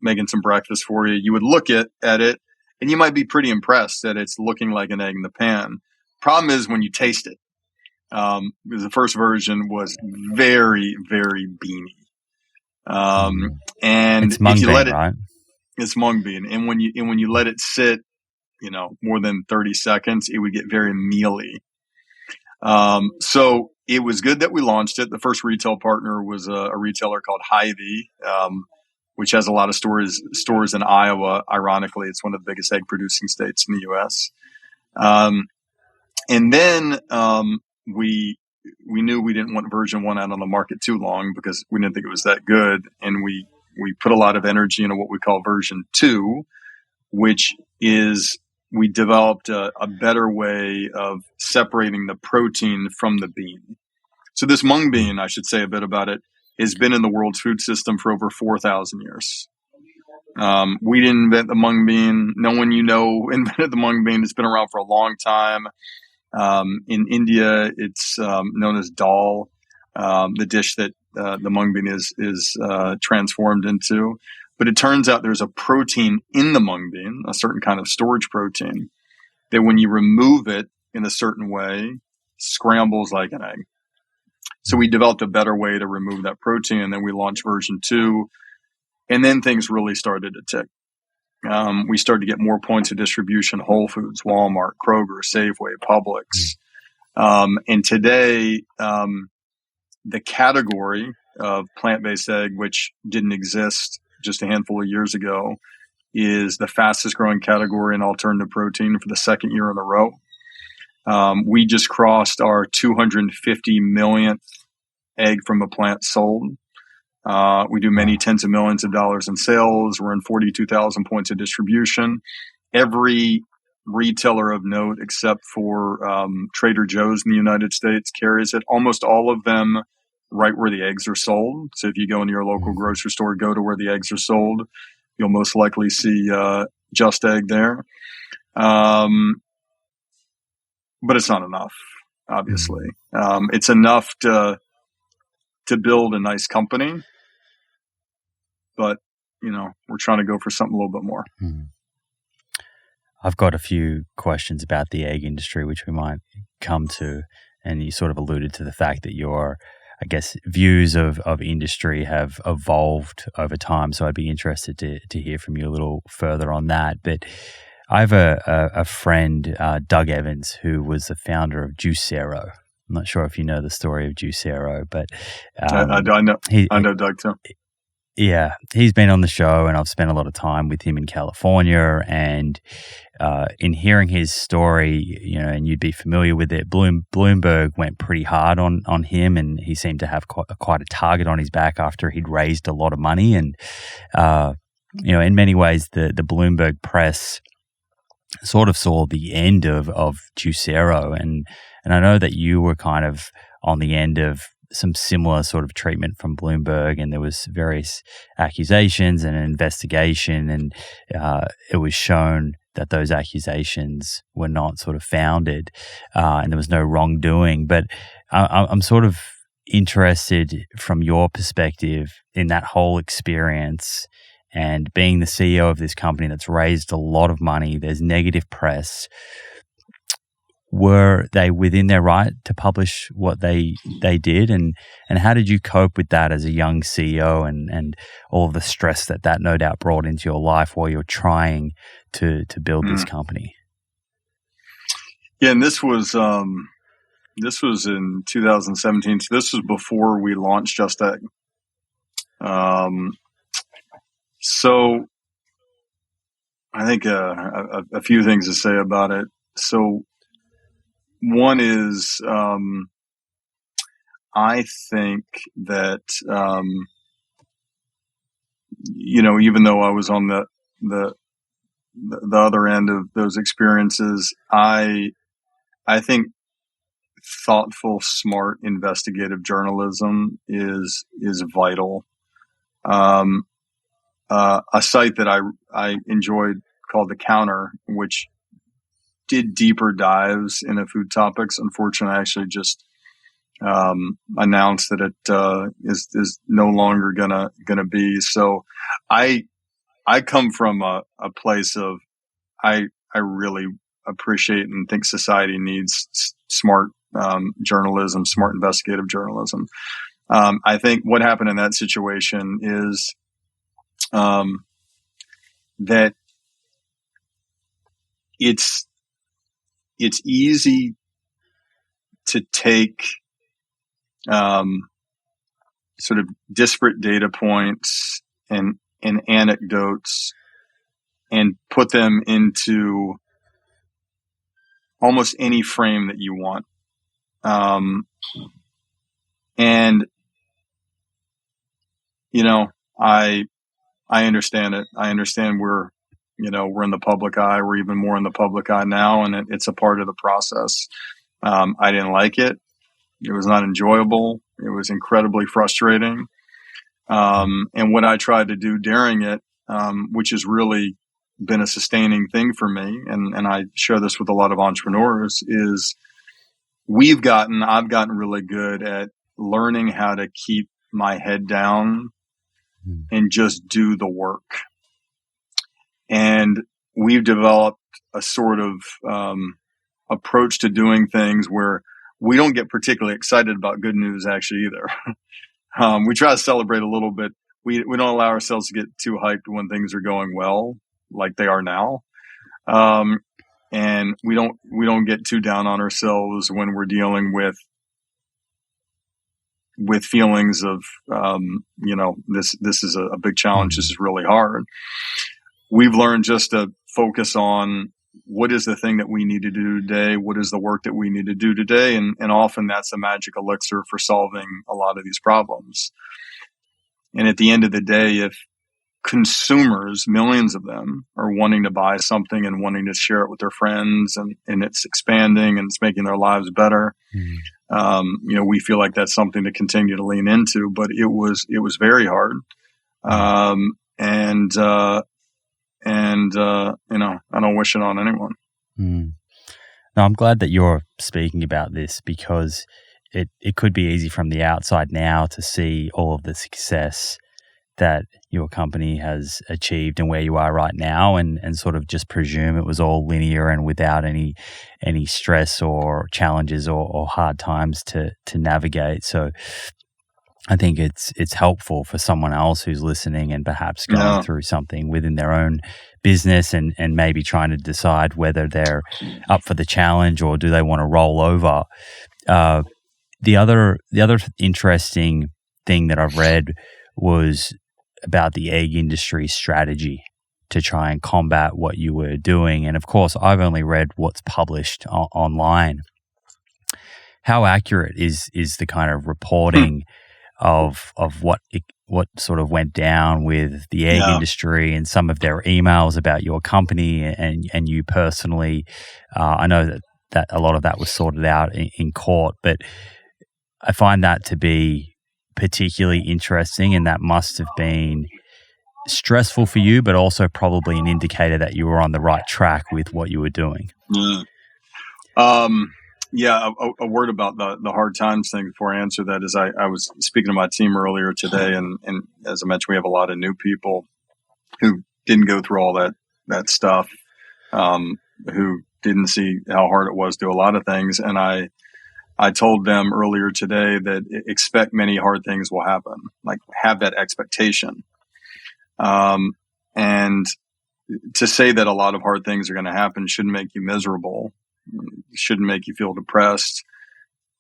making some breakfast for you, you would look at it and you might be pretty impressed that it's looking like an egg in the pan. Problem is when you taste it, because the first version was very, very beany. And it's mung if you bean, let it, right? it's mung bean. And when you let it sit, more than 30 seconds, it would get very mealy. So it was good that we launched it. The first retail partner was a retailer called Hy-Vee, which has a lot of stores in Iowa. Ironically, it's one of the biggest egg producing states in the U.S. And then we knew we didn't want version 1 out on the market too long because we didn't think it was that good. And we put a lot of energy into what we call version 2, which is we developed a better way of separating the protein from the bean. So this mung bean, I should say a bit about it, has been in the world's food system for over 4,000 years. We didn't invent the mung bean. No one invented the mung bean. It's been around for a long time. In India, it's known as dal, the dish that the mung bean is transformed into. But it turns out there's a protein in the mung bean, a certain kind of storage protein, that when you remove it in a certain way, scrambles like an egg. So we developed a better way to remove that protein, and then we launched version 2, and then things really started to tick. We started to get more points of distribution: Whole Foods, Walmart, Kroger, Safeway, Publix. And today, the category of plant-based egg, which didn't exist just a handful of years ago, is the fastest growing category in alternative protein for the second year in a row. We just crossed our 250 millionth egg from a plant sold. We do many tens of millions of dollars in sales. We're in 42,000 points of distribution. Every retailer of note, except for Trader Joe's in the United States, carries it. Almost all of them right where the eggs are sold. So if you go into your local grocery store, go to where the eggs are sold, you'll most likely see Just Egg there. But it's not enough, obviously. It's enough to build a nice company, but we're trying to go for something a little bit more. I've got a few questions about the egg industry, which we might come to, and you sort of alluded to the fact that your, I guess, views of industry have evolved over time. So I'd be interested to hear from you a little further on that. But I have a friend, Doug Evans, who was the founder of Juicero. I'm not sure if you know the story of Juicero, but I know Doug too. Yeah, he's been on the show, and I've spent a lot of time with him in California. And in hearing his story, and you'd be familiar with it, Bloomberg went pretty hard on him, and he seemed to have quite a target on his back after he'd raised a lot of money. And in many ways, the Bloomberg press sort of saw the end of Juicero, and I know that you were kind of on the end of some similar sort of treatment from Bloomberg, and there was various accusations and an investigation, and it was shown that those accusations were not sort of founded, and there was no wrongdoing. But I'm sort of interested from your perspective in that whole experience, and being the CEO of this company that's raised a lot of money, there's negative press. Were they within their right to publish what they did? And how did you cope with that as a young CEO and all of the stress that no doubt brought into your life while you're trying to build this company? Yeah, and this was in 2017. So this was before we launched Just Egg. So I think a few things to say about it. So one is, I think that, even though I was on the other end of those experiences, I think thoughtful, smart, investigative journalism is vital. A site that I enjoyed called The Counter, which did deeper dives into food topics. Unfortunately, I actually just announced that it is no longer gonna be. So I come from a place of I really appreciate and think society needs smart journalism, smart investigative journalism. I think what happened in that situation is that it's easy to take sort of disparate data points and anecdotes and put them into almost any frame that you want. And, I understand it. I understand we're in the public eye. We're even more in the public eye now, and it's a part of the process. I didn't like it. It was not enjoyable. It was incredibly frustrating. And what I tried to do during it, which has really been a sustaining thing for me, and I share this with a lot of entrepreneurs, is I've gotten really good at learning how to keep my head down and just do the work. And we've developed a sort of approach to doing things where we don't get particularly excited about good news actually either. We try to celebrate a little bit. We don't allow ourselves to get too hyped when things are going well, like they are now. And we don't get too down on ourselves when we're dealing with feelings of, this is a big challenge. This is really hard. We've learned just to focus on what is the thing that we need to do today? What is the work that we need to do today? And often that's a magic elixir for solving a lot of these problems. And at the end of the day, if consumers, millions of them, are wanting to buy something and wanting to share it with their friends, and it's expanding and it's making their lives better, we feel like that's something to continue to lean into. But it was very hard. I don't wish it on anyone. No, I'm glad that you're speaking about this, because it could be easy from the outside now to see all of the success that your company has achieved and where you are right now, and sort of just presume it was all linear and without any stress or challenges or hard times to navigate. So I think it's helpful for someone else who's listening and perhaps going through something within their own business and maybe trying to decide whether they're up for the challenge or do they want to roll over. The other interesting thing that I've read was about the egg industry strategy to try and combat what you were doing. And of course, I've only read what's published online. How accurate is the kind of reporting of what sort of went down with the egg industry and some of their emails about your company and you personally? I know that a lot of that was sorted out in court, but I find that to be particularly interesting, and that must have been stressful for you, but also probably an indicator that you were on the right track with what you were doing. A word about the hard times thing before I answer that is I was speaking to my team earlier today, and as I mentioned, we have a lot of new people who didn't go through all that stuff, who didn't see how hard it was to do a lot of things. And I told them earlier today that expect many hard things will happen, like have that expectation. And to say that a lot of hard things are going to happen shouldn't make you miserable. Shouldn't make you feel depressed.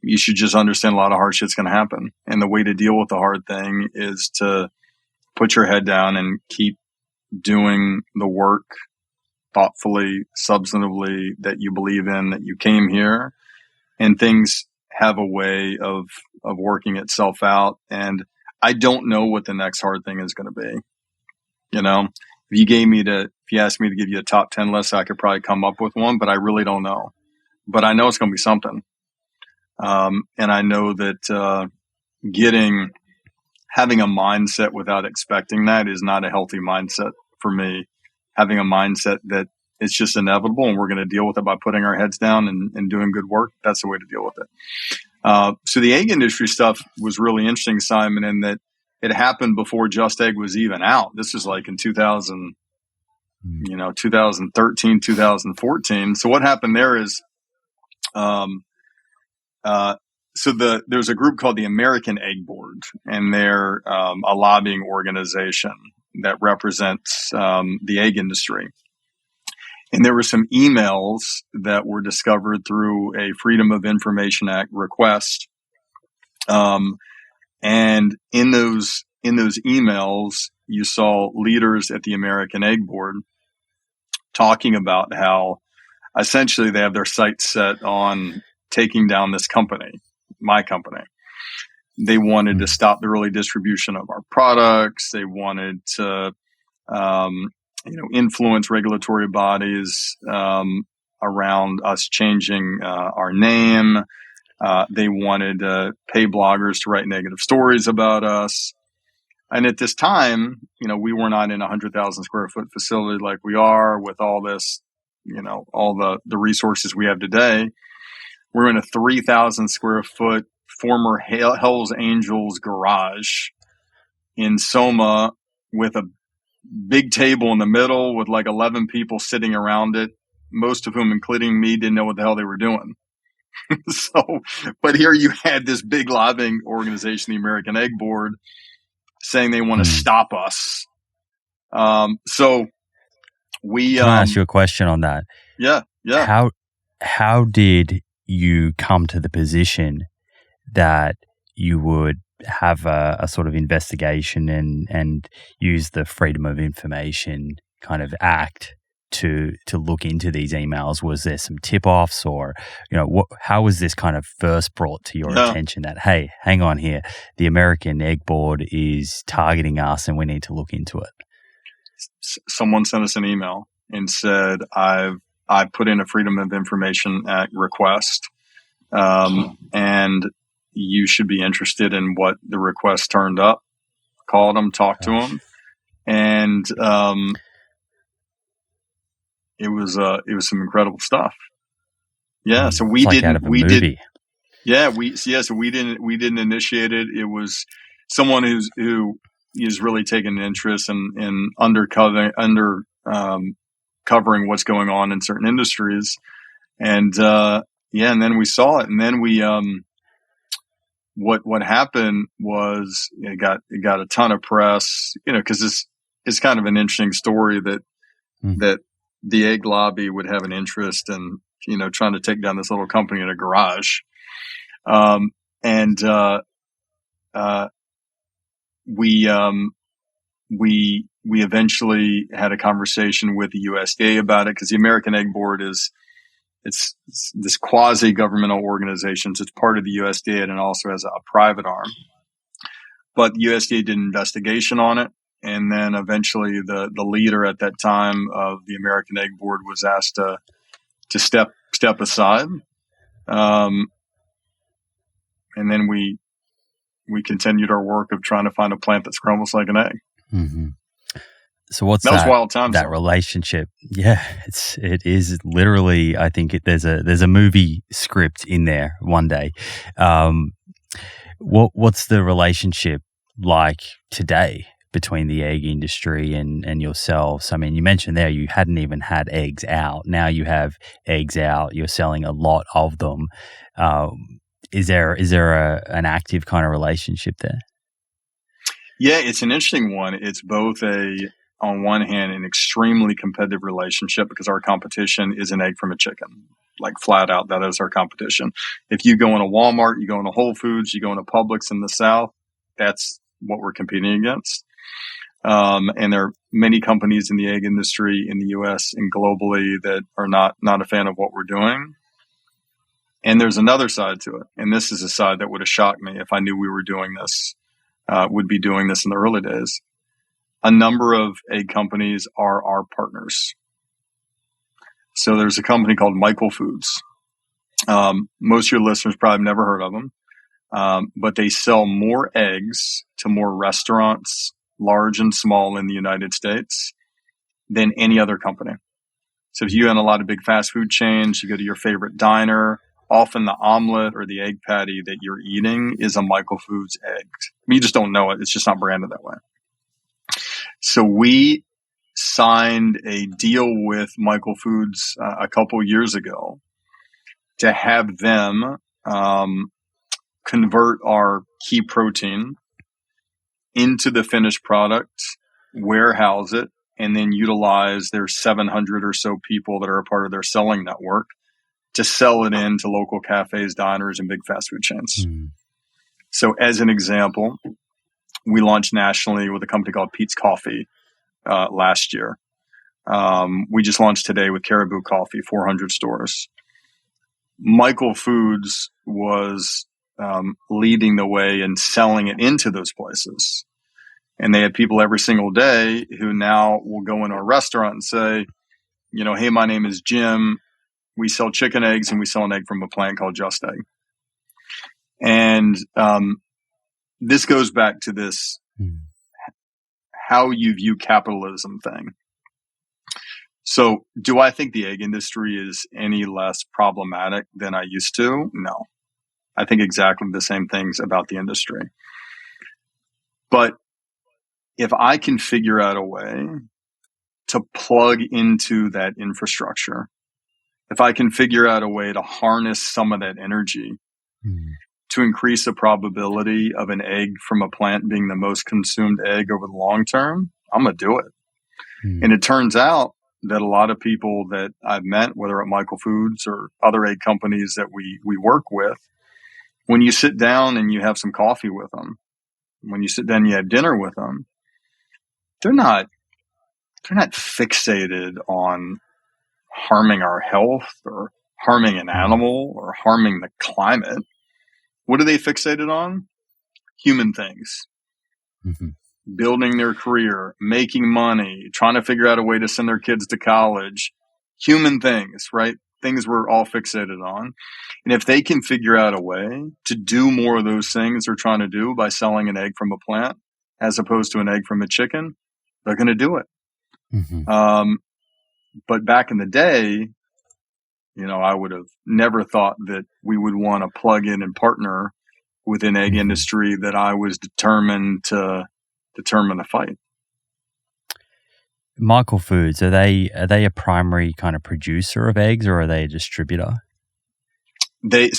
You should just understand a lot of hard shit's going to happen. And the way to deal with the hard thing is to put your head down and keep doing the work thoughtfully, substantively, that you believe in, that you came here, and things have a way of working itself out. And I don't know what the next hard thing is going to be. If you asked me to give you a top 10 list, I could probably come up with one, but I really don't know. But I know it's going to be something. And I know that having a mindset without expecting that is not a healthy mindset for me. Having a mindset that it's just inevitable and we're going to deal with it by putting our heads down and doing good work, that's the way to deal with it. So the egg industry stuff was really interesting, Simon, in that it happened before Just Egg was even out. This is like in 2000. 2013, 2014. So what happened there is, there's a group called the American Egg Board, and they're a lobbying organization that represents the egg industry. And there were some emails that were discovered through a Freedom of Information Act request. And in those emails, you saw leaders at the American Egg Board talking about how essentially they have their sights set on taking down this company, my company. They wanted to stop the early distribution of our products. They wanted to, influence regulatory bodies around us changing our name. They wanted to pay bloggers to write negative stories about us. And at this time, we were not in a 100,000 square foot facility like we are with all this, all the resources we have today. We're in a 3,000 square foot former Hell's Angels garage in Soma with a big table in the middle with like 11 people sitting around it, most of whom, including me, didn't know what the hell they were doing. But here you had this big lobbying organization, the American Egg Board, saying they want to stop us. So we can I ask you a question on that? Yeah. How did you come to the position that you would have a sort of investigation and use the Freedom of Information kind of act to look into these emails? Was there some tip-offs, or how was this kind of first brought to your attention that, hey, hang on here, the American Egg Board is targeting us and we need to look into it? Someone sent us an email and said, I put in a Freedom of Information Act request, and you should be interested in what the request turned up. Called them, talked to them, and it was some incredible stuff. Yeah, so we didn't. We did. Yeah, so we didn't initiate it. It was someone who is really taking an interest in covering what's going on in certain industries, and and then we saw it, and then we what happened was it got a ton of press, because it's kind of an interesting story that the egg lobby would have an interest in trying to take down this little company in a garage, we eventually had a conversation with the USDA about it, because the American Egg Board it's this quasi-governmental organization. So it's part of the USDA, and it also has a private arm. But the USDA did an investigation on it, and then eventually the leader at that time of the American Egg Board was asked to step aside, and then we continued our work of trying to find a plant that scrambles like an egg. Mm-hmm. So what's that? Was wild times. That relationship, yeah, it is literally. I think there's a movie script in there one day. What's the relationship like today between the egg industry and yourselves? I mean, you mentioned there you hadn't even had eggs out. Now you have eggs out. You're selling a lot of them. Is there an active kind of relationship there? Yeah, it's an interesting one. It's both on one hand, an extremely competitive relationship, because our competition is an egg from a chicken, like flat out. That is our competition. If you go in a Walmart, you go in a Whole Foods, you go in a Publix in the South, that's what we're competing against. And there are many companies in the egg industry in the U.S. and globally that are not a fan of what we're doing. And there's another side to it. And this is a side that would have shocked me if I knew we were doing this, would be doing this in the early days. A number of egg companies are our partners. So there's a company called Michael Foods. Most of your listeners probably never heard of them, but they sell more eggs to more restaurants, large and small, in the United States than any other company. So if you own a lot of big fast food chains, you go to your favorite diner, often the omelet or the egg patty that you're eating is a Michael Foods egg. I mean, you just don't know it. It's just not branded that way. So we signed a deal with Michael Foods a couple years ago to have them convert our key protein into the finished product, warehouse it, and then utilize their 700 or so people that are a part of their selling network to sell it into local cafes, diners, and big fast food chains. So as an example, we launched nationally with a company called Pete's Coffee last year. We just launched today with Caribou Coffee, 400 stores. Michael Foods was leading the way and selling it into those places. And they had people every single day who now will go into a restaurant and say, hey, my name is Jim. We sell chicken eggs and we sell an egg from a plant called Just Egg. And this goes back to this how you view capitalism thing. So do I think the egg industry is any less problematic than I used to? No. I think exactly the same things about the industry. But if I can figure out a way to plug into that infrastructure, if I can figure out a way to harness some of that energy to increase the probability of an egg from a plant being the most consumed egg over the long term, I'm going to do it. And it turns out that a lot of people that I've met, whether at Michael Foods or other egg companies that we work with, when you sit down and you have some coffee with them, when you sit down and you have dinner with them, they're not fixated on harming our health or harming an animal or harming the climate. What are they fixated on? Human things. Building their career, making money, trying to figure out a way to send their kids to college. Human things, right? Things we're all fixated on. And if they can figure out a way to do more of those things they're trying to do by selling an egg from a plant as opposed to an egg from a chicken, they're going to do it. But back in the day, I would have never thought that we would want to plug in and partner with an egg industry that I was determined to fight. Michael Foods, are they a primary kind of producer of eggs, or are they a distributor? They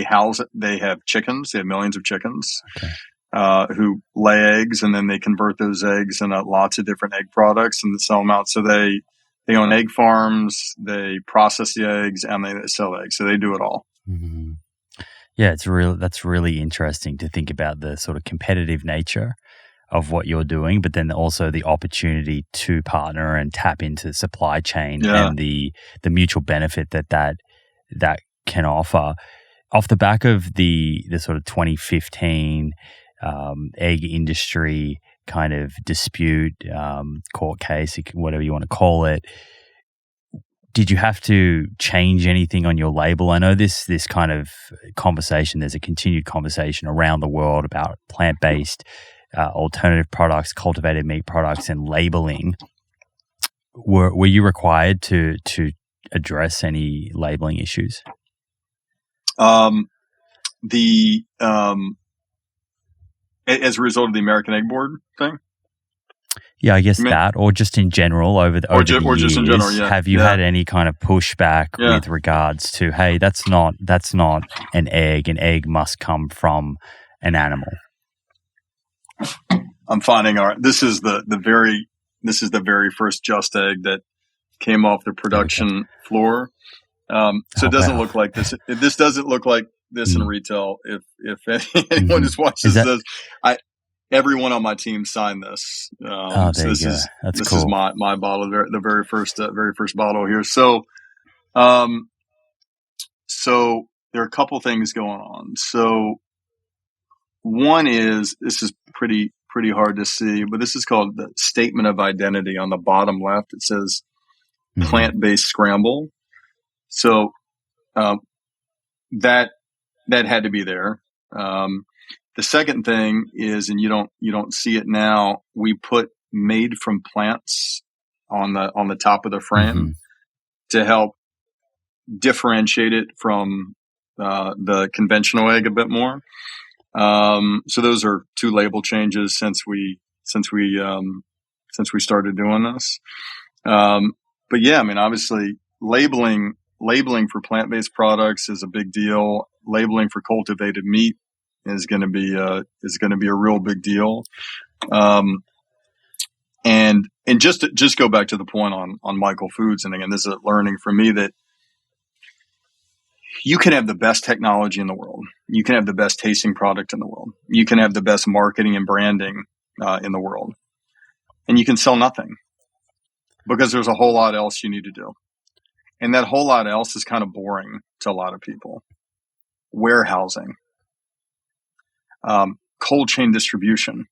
house it. They have chickens. They have millions of chickens. Okay. Who lay eggs, and then they convert those eggs into lots of different egg products and sell them out. So they own egg farms, they process the eggs, and they sell eggs. So they do it all. Yeah, that's really interesting to think about the sort of competitive nature of what you're doing, but then also the opportunity to partner and tap into the supply chain and the mutual benefit that can offer. Off the back of the sort of 2015 egg industry kind of dispute, court case, whatever you want to call it, did you have to change anything on your label? I know this kind of conversation, there's a continued conversation around the world about plant-based alternative products, cultivated meat products, and labeling. Were you required to address any labeling issues? As a result of the American Egg Board thing? Yeah, I guess that, or just in general over the years, just in general, yeah. Have you had any kind of pushback with regards to, hey, that's not an egg. An egg must come from an animal. I'm finding this is the very first Just Egg that came off the production floor. So it doesn't look like this. This doesn't look like this in retail. If anyone just watches this, everyone on my team signed this. So this is my bottle, the very first bottle here. So, so there are a couple things going on. So one is, this is pretty hard to see, but this is called the statement of identity. On the bottom left, it says plant-based scramble. So that had to be there. The second thing is, and you don't see it now, we put made from plants on the top of the frame to help differentiate it from the conventional egg a bit more. So those are two label changes since we since we started doing this. But yeah, I mean, obviously labeling for plant-based products is a big deal. Labeling for cultivated meat is going to be a real big deal. And just to go back to the point on Michael Foods, and again, this is a learning for me that you can have the best technology in the world. You can have the best tasting product in the world. You can have the best marketing and branding in the world. And you can sell nothing because there's a whole lot else you need to do. And that whole lot else is kind of boring to a lot of people. Warehousing, cold chain distribution,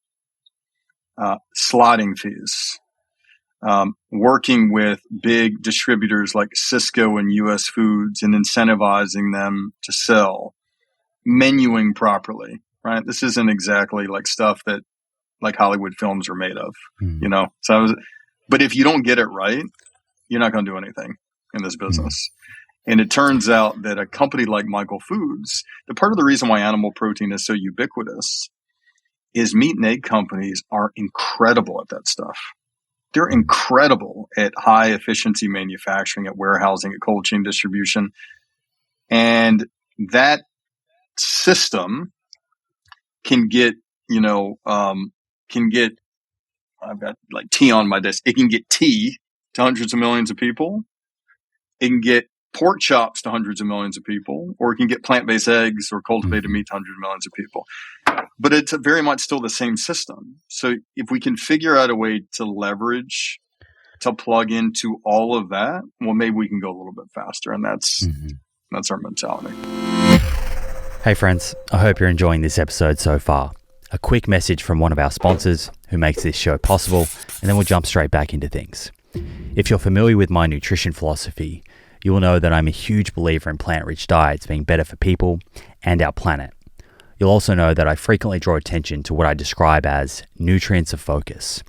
slotting fees, working with big distributors like Cisco and US Foods and incentivizing them to sell, menuing properly, right? This isn't exactly like stuff that like Hollywood films are made of, you know? But if you don't get it right, you're not going to do anything in this business. And it turns out that a company like Michael Foods, the part of the reason why animal protein is so ubiquitous is meat and egg companies are incredible at that stuff. They're incredible at high efficiency manufacturing, at warehousing, at cold chain distribution. And that system can get, I've got like tea on my desk. It can get tea to hundreds of millions of people. It can get pork chops to hundreds of millions of people, or it can get plant-based eggs or cultivated meat to hundreds of millions of people. But it's very much still the same system. So if we can figure out a way to leverage, to plug into all of that, well, maybe we can go a little bit faster. And that's our mentality. Hey friends, I hope you're enjoying this episode so far. A quick message from one of our sponsors who makes this show possible, and then we'll jump straight back into things. If you're familiar with my nutrition philosophy, you will know that I'm a huge believer in plant-rich diets being better for people and our planet. You'll also know that I frequently draw attention to what I describe as nutrients of focus.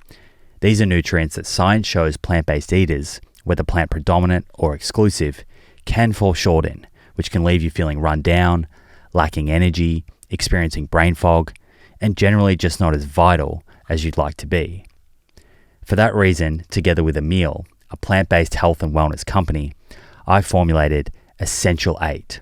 These are nutrients that science shows plant-based eaters, whether plant predominant or exclusive, can fall short in, which can leave you feeling run down, lacking energy, experiencing brain fog, and generally just not as vital as you'd like to be. For that reason, together with Emil, a plant-based health and wellness company, I formulated Essential 8.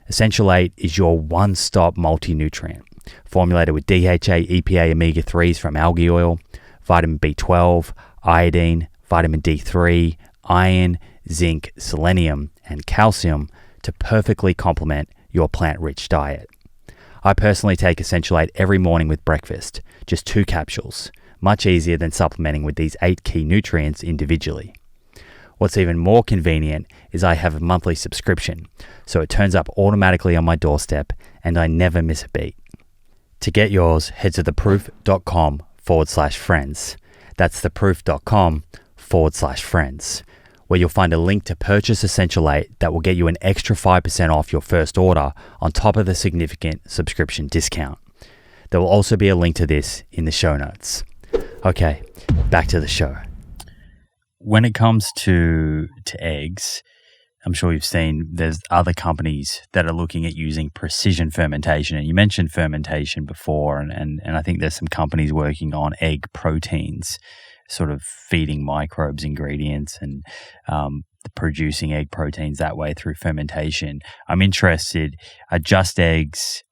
Essential 8 is your one-stop multi-nutrient, formulated with DHA, EPA, omega-3s from algae oil, vitamin B12, iodine, vitamin D3, iron, zinc, selenium, and calcium to perfectly complement your plant-rich diet. I personally take Essential 8 every morning with breakfast, just 2 capsules, much easier than supplementing with these 8 key nutrients individually. What's even more convenient is I have a monthly subscription, so it turns up automatically on my doorstep and I never miss a beat. To get yours, head to theproof.com/friends. That's theproof.com/friends, where you'll find a link to purchase Essential 8 that will get you an extra 5% off your first order on top of the significant subscription discount. There will also be a link to this in the show notes. Okay, back to the show. When it comes to eggs, I'm sure you've seen there's other companies that are looking at using precision fermentation. And you mentioned fermentation before, and I think there's some companies working on egg proteins, sort of feeding microbes ingredients and producing egg proteins that way through fermentation. I'm interested, are Just Eggs,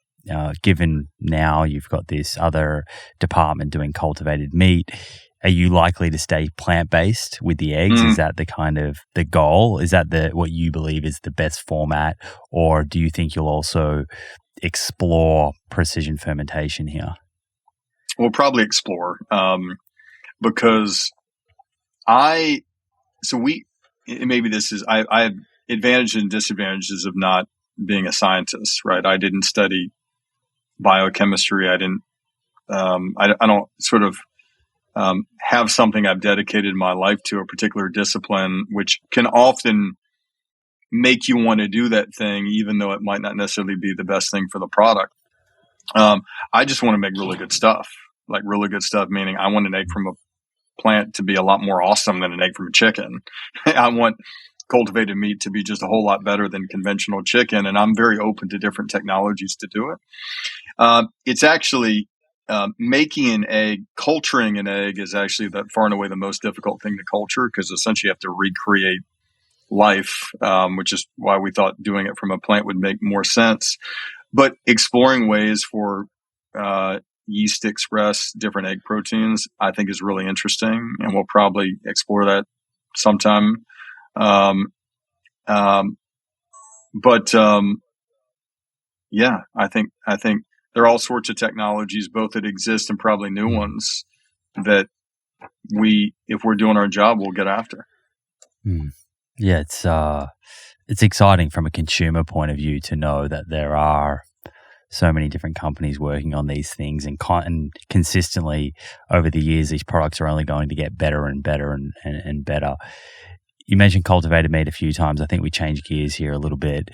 given now you've got this other department doing cultivated meat, are you likely to stay plant-based with the eggs? Is that the kind of the goal? Is that what you believe is the best format? Or do you think you'll also explore precision fermentation here? We'll probably explore because maybe this is, I have advantages and disadvantages of not being a scientist, right? I didn't study biochemistry. I don't sort of have something I've dedicated my life to, a particular discipline, which can often make you want to do that thing, even though it might not necessarily be the best thing for the product. I just want to make really good stuff, meaning I want an egg from a plant to be a lot more awesome than an egg from a chicken. I want cultivated meat to be just a whole lot better than conventional chicken. And I'm very open to different technologies to do it. It's actually, making an egg, culturing an egg is actually far and away the most difficult thing to culture, because essentially you have to recreate life, which is why we thought doing it from a plant would make more sense. But exploring ways for yeast to express different egg proteins, I think, is really interesting, and we'll probably explore that sometime. Yeah, I think there are all sorts of technologies, both that exist and probably new ones, that if we're doing our job, we'll get after. Yeah, it's exciting from a consumer point of view to know that there are so many different companies working on these things, and consistently over the years, these products are only going to get better and better and better. You mentioned cultivated meat a few times. I think we changed gears here a little bit.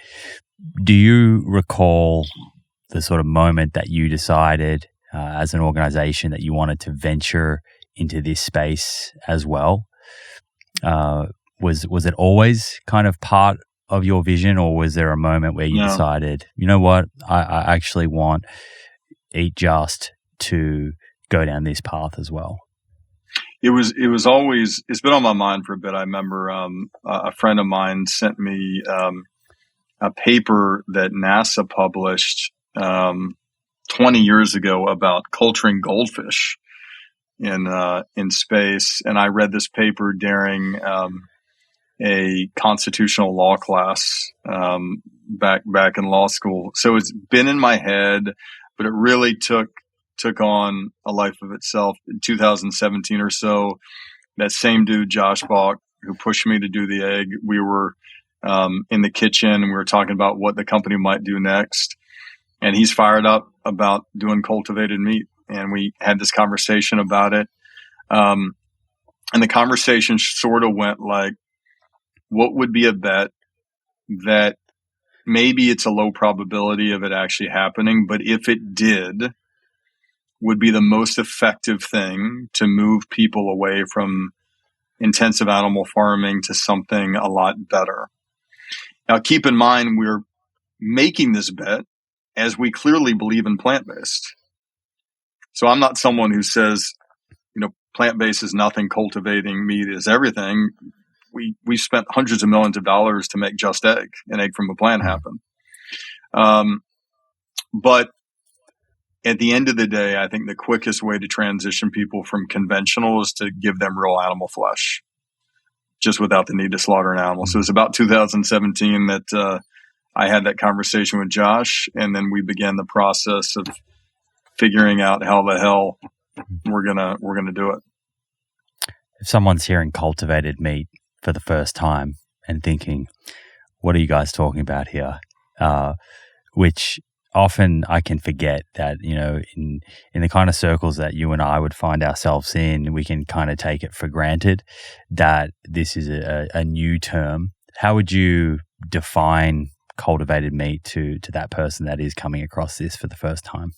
Do you recall the sort of moment that you decided as an organization that you wanted to venture into this space as well? Was it always kind of part of your vision, or was there a moment where you decided, you know what, I actually want Eat Just to go down this path as well? It was always, it's been on my mind for a bit. I remember a friend of mine sent me a paper that NASA published 20 years ago about culturing goldfish in space, and I read this paper during a constitutional law class back in law school. So it's been in my head, but it really took on a life of itself in 2017 or so. That same dude, Josh Tetrick, who pushed me to do the egg, we were in the kitchen and we were talking about what the company might do next. And he's fired up about doing cultivated meat. And we had this conversation about it. And the conversation sort of went like, what would be a bet that maybe it's a low probability of it actually happening, but if it did, would be the most effective thing to move people away from intensive animal farming to something a lot better. Now, keep in mind, we're making this bet as we clearly believe in plant-based. So I'm not someone who says, plant-based is nothing, cultivating meat is everything. We spent hundreds of millions of dollars to make Just Egg, an egg from a plant, happen. But at the end of the day, I think the quickest way to transition people from conventional is to give them real animal flesh, just without the need to slaughter an animal. So it was about 2017 that I had that conversation with Josh, and then we began the process of figuring out how the hell we're gonna do it. If someone's hearing cultivated meat for the first time and thinking, what are you guys talking about here? Which often I can forget that, in the kind of circles that you and I would find ourselves in, we can kind of take it for granted that this is a new term. How would you define cultivated meat to that person that is coming across this for the first time?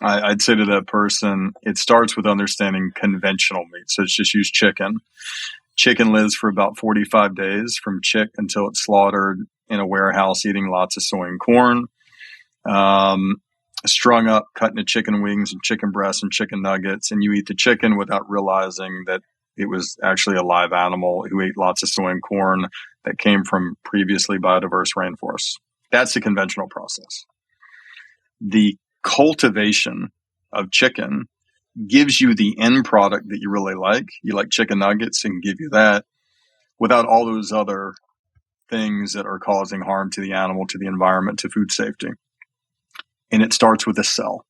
I'd say to that person, it starts with understanding conventional meat. So let's just use chicken. Chicken lives for about 45 days from chick until it's slaughtered in a warehouse, eating lots of soy and corn, strung up, cut into chicken wings and chicken breasts and chicken nuggets. And you eat the chicken without realizing that it was actually a live animal who ate lots of soy and corn that came from previously biodiverse rainforests. That's the conventional process. The cultivation of chicken gives you the end product that you really like. You like chicken nuggets, and give you that without all those other things that are causing harm to the animal, to the environment, to food safety. And it starts with a cell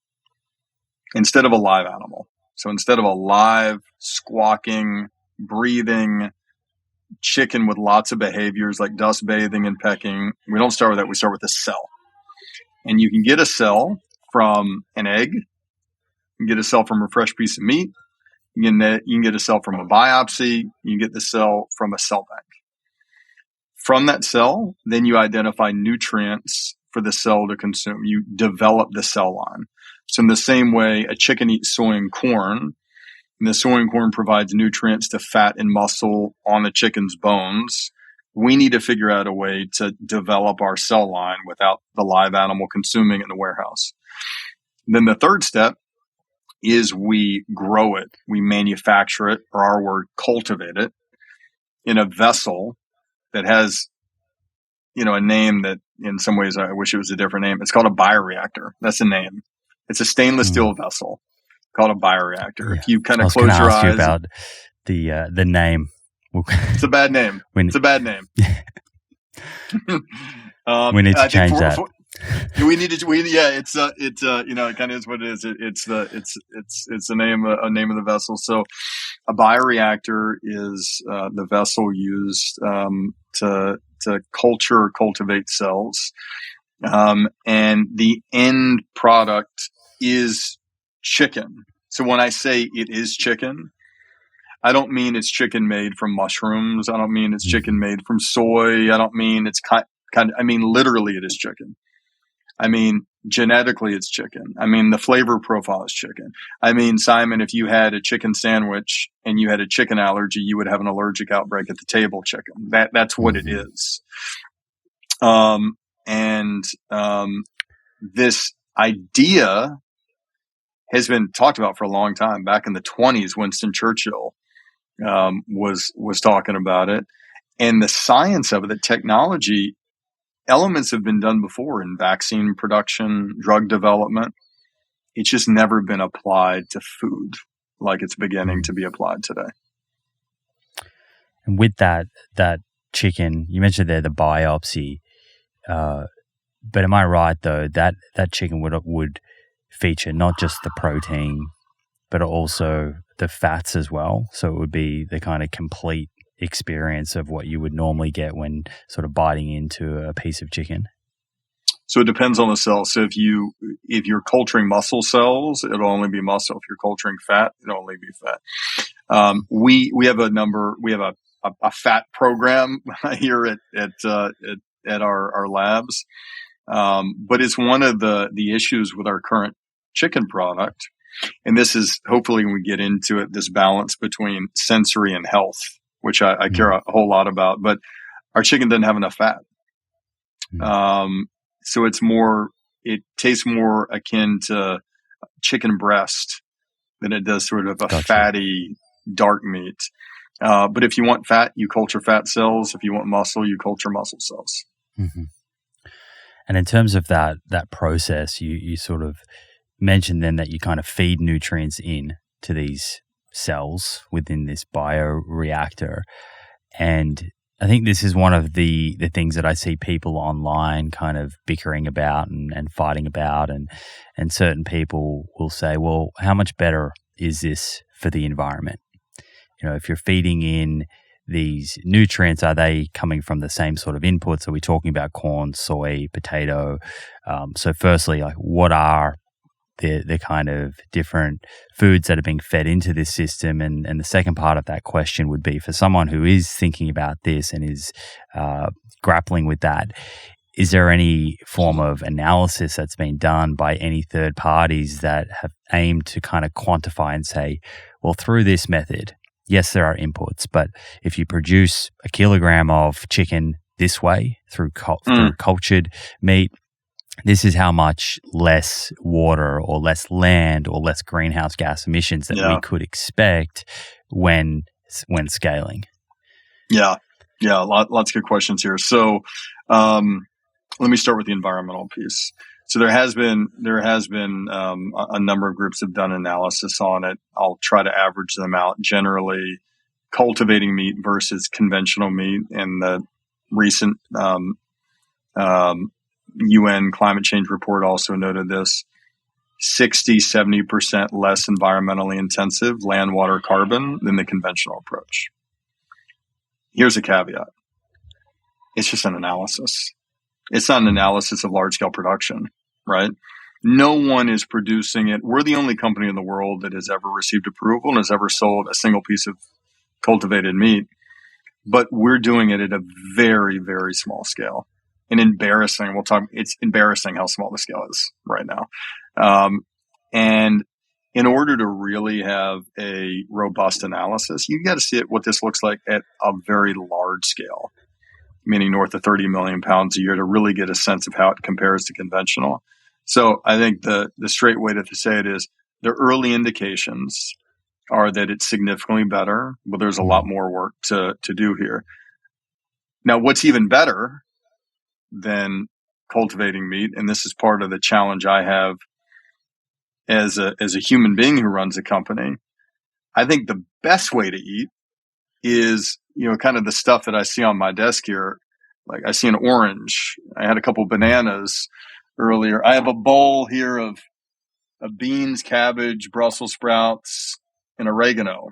instead of a live animal. So instead of a live, squawking, breathing chicken with lots of behaviors like dust bathing and pecking, we don't start with that. We start with a cell. And you can get a cell from an egg. You can get a cell from a fresh piece of meat. You can get a cell from a biopsy. You can get the cell from a cell bank. From that cell, then you identify nutrients for the cell to consume. You develop the cell line. So in the same way, a chicken eats soy and corn, and the soy and corn provides nutrients to fat and muscle on the chicken's bones. We need to figure out a way to develop our cell line without the live animal consuming in the warehouse. Then the third step is we grow it, we manufacture it, or our word, cultivate it in a vessel that has, a name that in some ways I wish it was a different name. It's called a bioreactor. That's the name. It's a stainless steel vessel called a bioreactor. Yeah. If you kind I of was going close to your ask you eyes, about the name. it's a bad name. It's a bad name. We need to change that. It kind of is what it is. It's the name of the vessel. So a bioreactor is the vessel used to cultivate cells, and the end product is chicken. So when I say it is chicken, I don't mean it's chicken made from mushrooms. I don't mean it's chicken made from soy. I don't mean it's I mean literally it is chicken. I mean genetically it's chicken. I mean the flavor profile is chicken. I mean, Simon, if you had a chicken sandwich and you had a chicken allergy, you would have an allergic outbreak at the table. Chicken. That's what it is. This idea has been talked about for a long time. Back in the 1920s, Winston Churchill was talking about it, and the science of it, the technology elements have been done before in vaccine production, drug development. It's just never been applied to food like it's beginning to be applied today. And with that chicken, you mentioned there the biopsy, but am I right though that chicken would feature not just the protein, but also the fats as well? So it would be the kind of complete experience of what you would normally get when sort of biting into a piece of chicken. So it depends on the cell. So if you're culturing muscle cells, it'll only be muscle. If you're culturing fat, it'll only be fat. We have a fat program here at our labs. But it's one of the issues with our current chicken product. And this is hopefully when we get into it, this balance between sensory and health, which I care a whole lot about, but our chicken doesn't have enough fat. So it tastes more akin to chicken breast than it does sort of a fatty dark meat. But if you want fat, you culture fat cells. If you want muscle, you culture muscle cells. Mm-hmm. And in terms of that process, you sort of mentioned then that you kind of feed nutrients in to these cells within this bioreactor. And I think this is one of the things that I see people online kind of bickering about and fighting about. And certain people will say, well, how much better is this for the environment? If you're feeding in these nutrients, are they coming from the same sort of inputs? Are we talking about corn, soy, potato? So firstly, like what are the kind of different foods that are being fed into this system? And the second part of that question would be for someone who is thinking about this and is grappling with that, is there any form of analysis that's been done by any third parties that have aimed to kind of quantify and say, well, through this method, yes, there are inputs, but if you produce a kilogram of chicken this way through cultured meat, this is how much less water or less land or less greenhouse gas emissions that we could expect when scaling. Yeah, lots of good questions here. So let me start with the environmental piece. So there has been a number of groups have done analysis on it. I'll try to average them out. Generally, cultivating meat versus conventional meat, and the recent UN climate change report also noted this: 60-70% less environmentally intensive land, water, carbon than the conventional approach. Here's a caveat: it's just an analysis. It's not an analysis of large-scale production, right? No one is producing it. We're the only company in the world that has ever received approval and has ever sold a single piece of cultivated meat. But we're doing it at a very, very small scale. And embarrassing. It's embarrassing how small the scale is right now. And in order to really have a robust analysis, you got to see what this looks like at a very large scale, meaning north of 30 million pounds a year, to really get a sense of how it compares to conventional. So I think the straight way to say it is the early indications are that it's significantly better, but there's a lot more work to do here. Now, what's even better than cultivating meat, and this is part of the challenge I have as a human being who runs a company, I think the best way to eat is, kind of the stuff that I see on my desk here. Like I see an orange. I had a couple bananas earlier. I have a bowl here of beans, cabbage, Brussels sprouts, and oregano.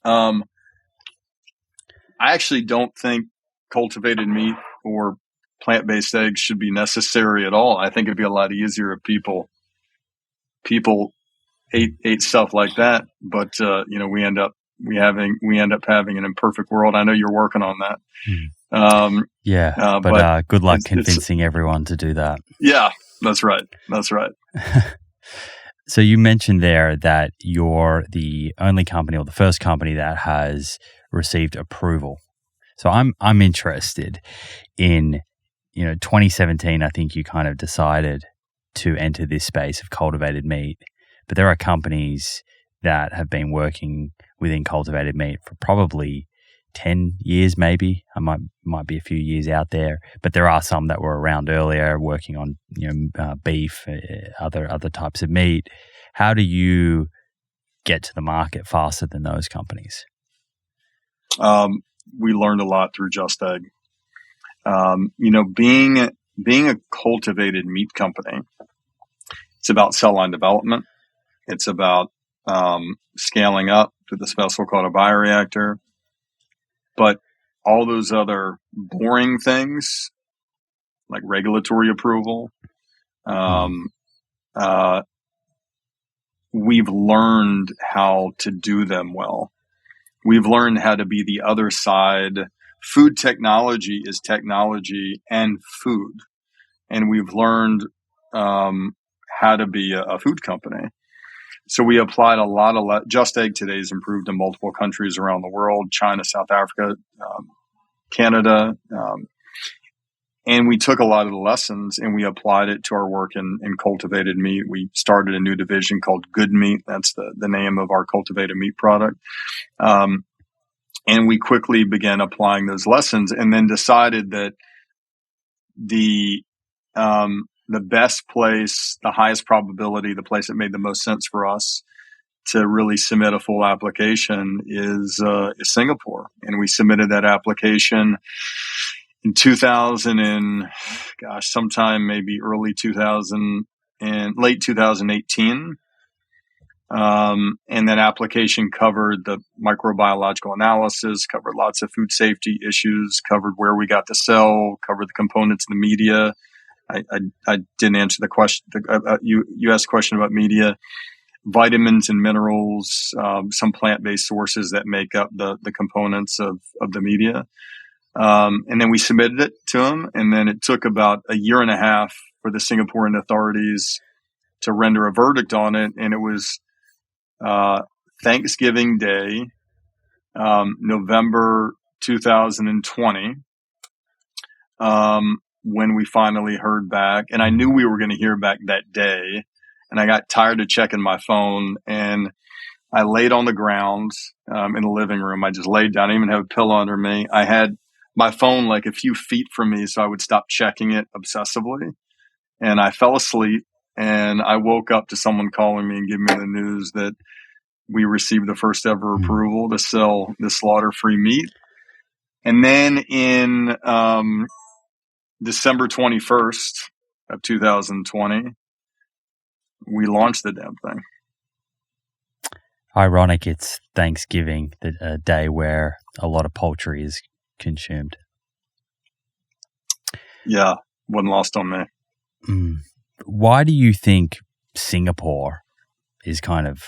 I actually don't think cultivated meat or plant-based eggs should be necessary at all. I think it'd be a lot easier if people ate stuff like that. But we end up having an imperfect world. I know you're working on that. But good luck convincing everyone to do that. Yeah, that's right. So you mentioned there that you're the only company or the first company that has received approval. So I'm interested in, 2017, I think you kind of decided to enter this space of cultivated meat, but there are companies that have been working within cultivated meat for probably 10 years, maybe. I might be a few years out there, but there are some that were around earlier working on, beef, other types of meat. How do you get to the market faster than those companies? We learned a lot through Just Egg. Being a cultivated meat company, it's about cell line development. It's about scaling up to the vessel called a bioreactor. But all those other boring things, like regulatory approval, we've learned how to do them well. We've learned how to be the other side. Food technology is technology and food. And we've learned how to be a food company. So we applied a lot of Just Egg today is improved in multiple countries around the world, China, South Africa, Canada. And we took a lot of the lessons and we applied it to our work in cultivated meat. We started a new division called Good Meat. That's the name of our cultivated meat product. And we quickly began applying those lessons and then decided that the best place, the highest probability, the place that made the most sense for us to really submit a full application is Singapore. And we submitted that application in 2000 and sometime maybe early 2000 and late 2018. And that application covered the microbiological analysis, covered lots of food safety issues, covered where we got the cell, covered the components of the media. I didn't answer the question. You asked a question about media, vitamins and minerals, some plant-based sources that make up the components of the media. And then we submitted it to them. And then it took about a year and a half for the Singaporean authorities to render a verdict on it. And it was Thanksgiving Day, November 2020. When we finally heard back, and I knew we were going to hear back that day, and I got tired of checking my phone, and I laid on the ground in the living room. I just laid down. I didn't even have a pillow under me. I had my phone like a few feet from me, so I would stop checking it obsessively, and I fell asleep, and I woke up to someone calling me and giving me the news that we received the first ever approval to sell the slaughter-free meat. And then in December 21st of 2020, we launched the damn thing. Ironic, it's Thanksgiving, a day where a lot of poultry is consumed. Yeah, wasn't lost on me. Why do you think Singapore is kind of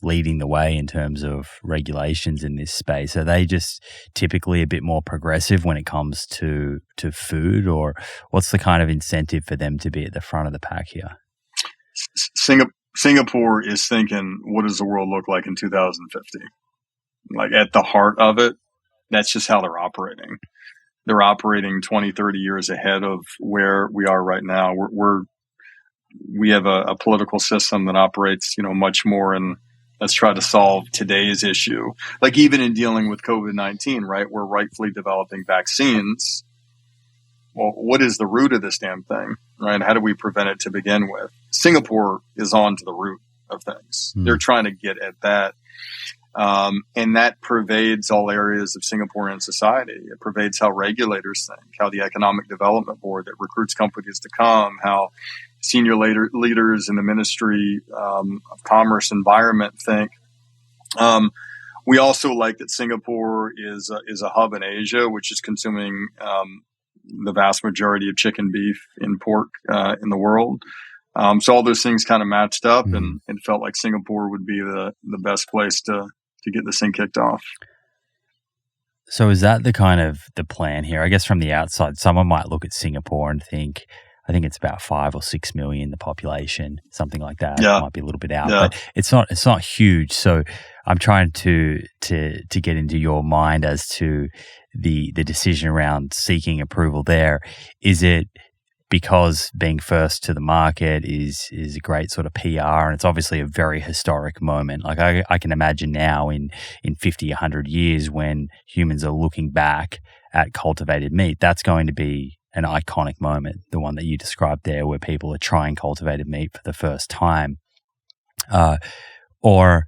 leading the way in terms of regulations in this space? Are they just typically a bit more progressive when it comes to food, or what's the kind of incentive for them to be at the front of the pack here? Singapore is thinking, what does the world look like in 2050? Like at the heart of it, that's just how they're operating. They're operating 20, 30 years ahead of where we are right now. We're we have a political system that operates, much more in let's try to solve today's issue. Like even in dealing with COVID-19, right? We're rightfully developing vaccines. Well, what is the root of this damn thing, right? How do we prevent it to begin with? Singapore is on to the root of things. They're trying to get at that. And that pervades all areas of Singaporean society. It pervades how regulators think, how the Economic Development Board that recruits companies to come, how senior leaders in the Ministry of Commerce Environment think. We also like that Singapore is a hub in Asia, which is consuming the vast majority of chicken, beef, and pork in the world. So all those things kind of matched up, and it felt like Singapore would be the best place to get this thing kicked off. So is that the plan here? I guess from the outside, someone might look at Singapore and think, I think it's about 5 or 6 million, the population, something like that. Yeah. It might be a little bit out, but it's not huge. So I'm trying to get into your mind as to the decision around seeking approval there. Is it because being first to the market is a great sort of PR, and it's obviously a very historic moment. Like I can imagine now in 50, 100 years when humans are looking back at cultivated meat, that's going to be an iconic moment, the one that you described there where people are trying cultivated meat for the first time. Or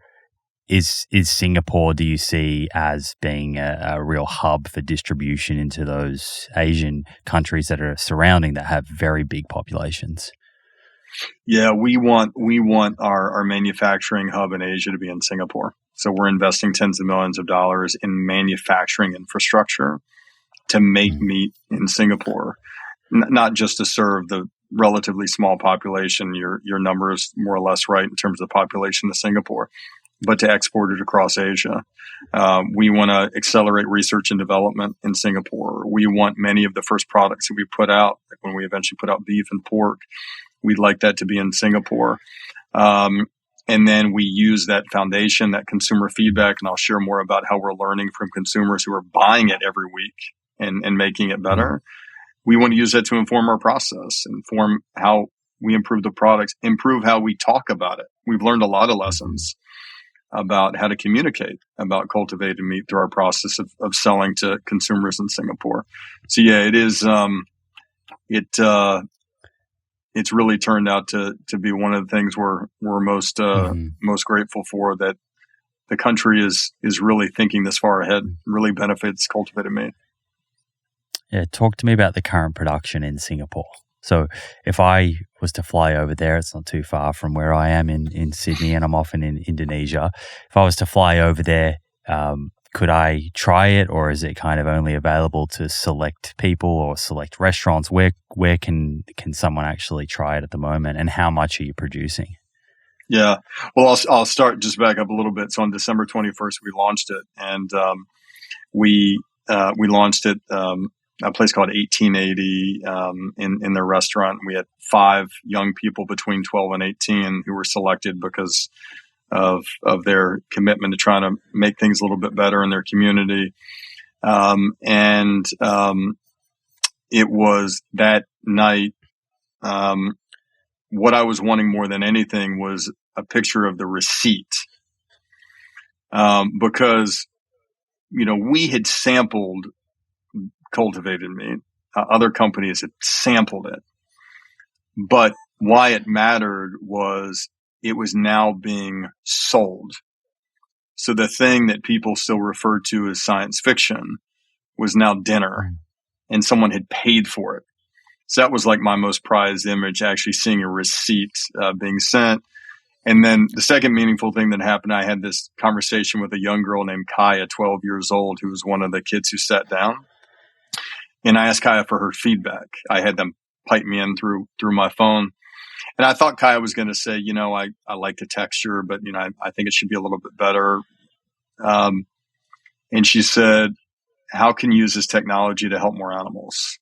is Singapore, do you see as being a real hub for distribution into those Asian countries that are surrounding that have very big populations? Yeah, we want our manufacturing hub in Asia to be in Singapore. So we're investing tens of millions of dollars in manufacturing infrastructure to make meat in Singapore, not just to serve the relatively small population. Your number is more or less right in terms of the population of Singapore, but to export it across Asia. We want to accelerate research and development in Singapore. We want many of the first products that we put out, like when we eventually put out beef and pork, we'd like that to be in Singapore. And then we use that foundation, that consumer feedback, and I'll share more about how we're learning from consumers who are buying it every week and making it better. We want to use that to inform our process, inform how we improve the products, improve how we talk about it. We've learned a lot of lessons about how to communicate about cultivated meat through our process of selling to consumers in Singapore. So yeah, it is, it's really turned out to be one of the things we're most grateful for, that the country is really thinking this far ahead, really benefits cultivated meat. Yeah, talk to me about the current production in Singapore. So if I was to fly over there, it's not too far from where I am in Sydney, and I'm often in Indonesia. If I was to fly over there, could I try it, or is it kind of only available to select people or select restaurants? Where can someone actually try it at the moment, and how much are you producing? Yeah, well, I'll start, just back up a little bit. So on December 21st, we launched it, and we launched it a place called 1880 in their restaurant. We had 5 young people between 12 and 18 who were selected because of their commitment to trying to make things a little bit better in their community. And it was that night, what I was wanting more than anything was a picture of the receipt. Because, we had sampled cultivated meat. Other companies had sampled it. But why it mattered was it was now being sold. So the thing that people still refer to as science fiction was now dinner, and someone had paid for it. So that was like my most prized image, actually seeing a receipt being sent. And then the second meaningful thing that happened, I had this conversation with a young girl named Kaya, 12 years old, who was one of the kids who sat down. And I asked Kaya for her feedback. I had them pipe me in through my phone. And I thought Kaya was going to say, I like the texture, but, I think it should be a little bit better. And she said, how can you use this technology to help more animals?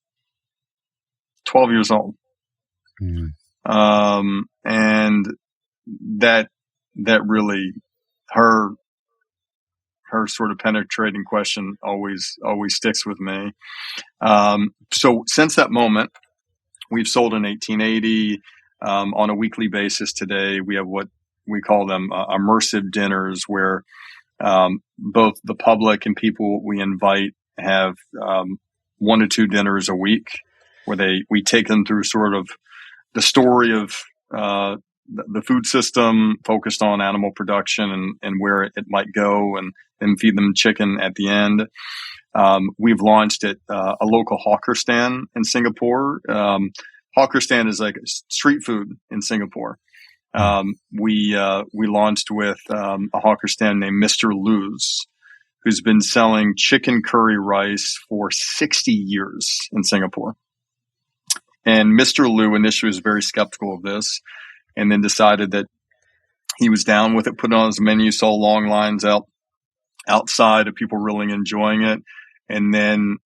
12 years old. And that really, her sort of penetrating question always sticks with me. So since that moment, we've sold in 1880. on a weekly basis today. We have what we call them immersive dinners, where both the public and people we invite have 1 to 2 dinners a week, where we take them through sort of the story of the food system, focused on animal production and where it might go, and then feed them chicken at the end. We've launched at a local hawker stand in Singapore. Hawker stand is like street food in Singapore. We launched with a hawker stand named Mr. Lou's, who's been selling chicken curry rice for 60 years in Singapore. And Mr. Lou initially was very skeptical of this, and then decided that he was down with it, put it on his menu, saw long lines outside of people really enjoying it, and then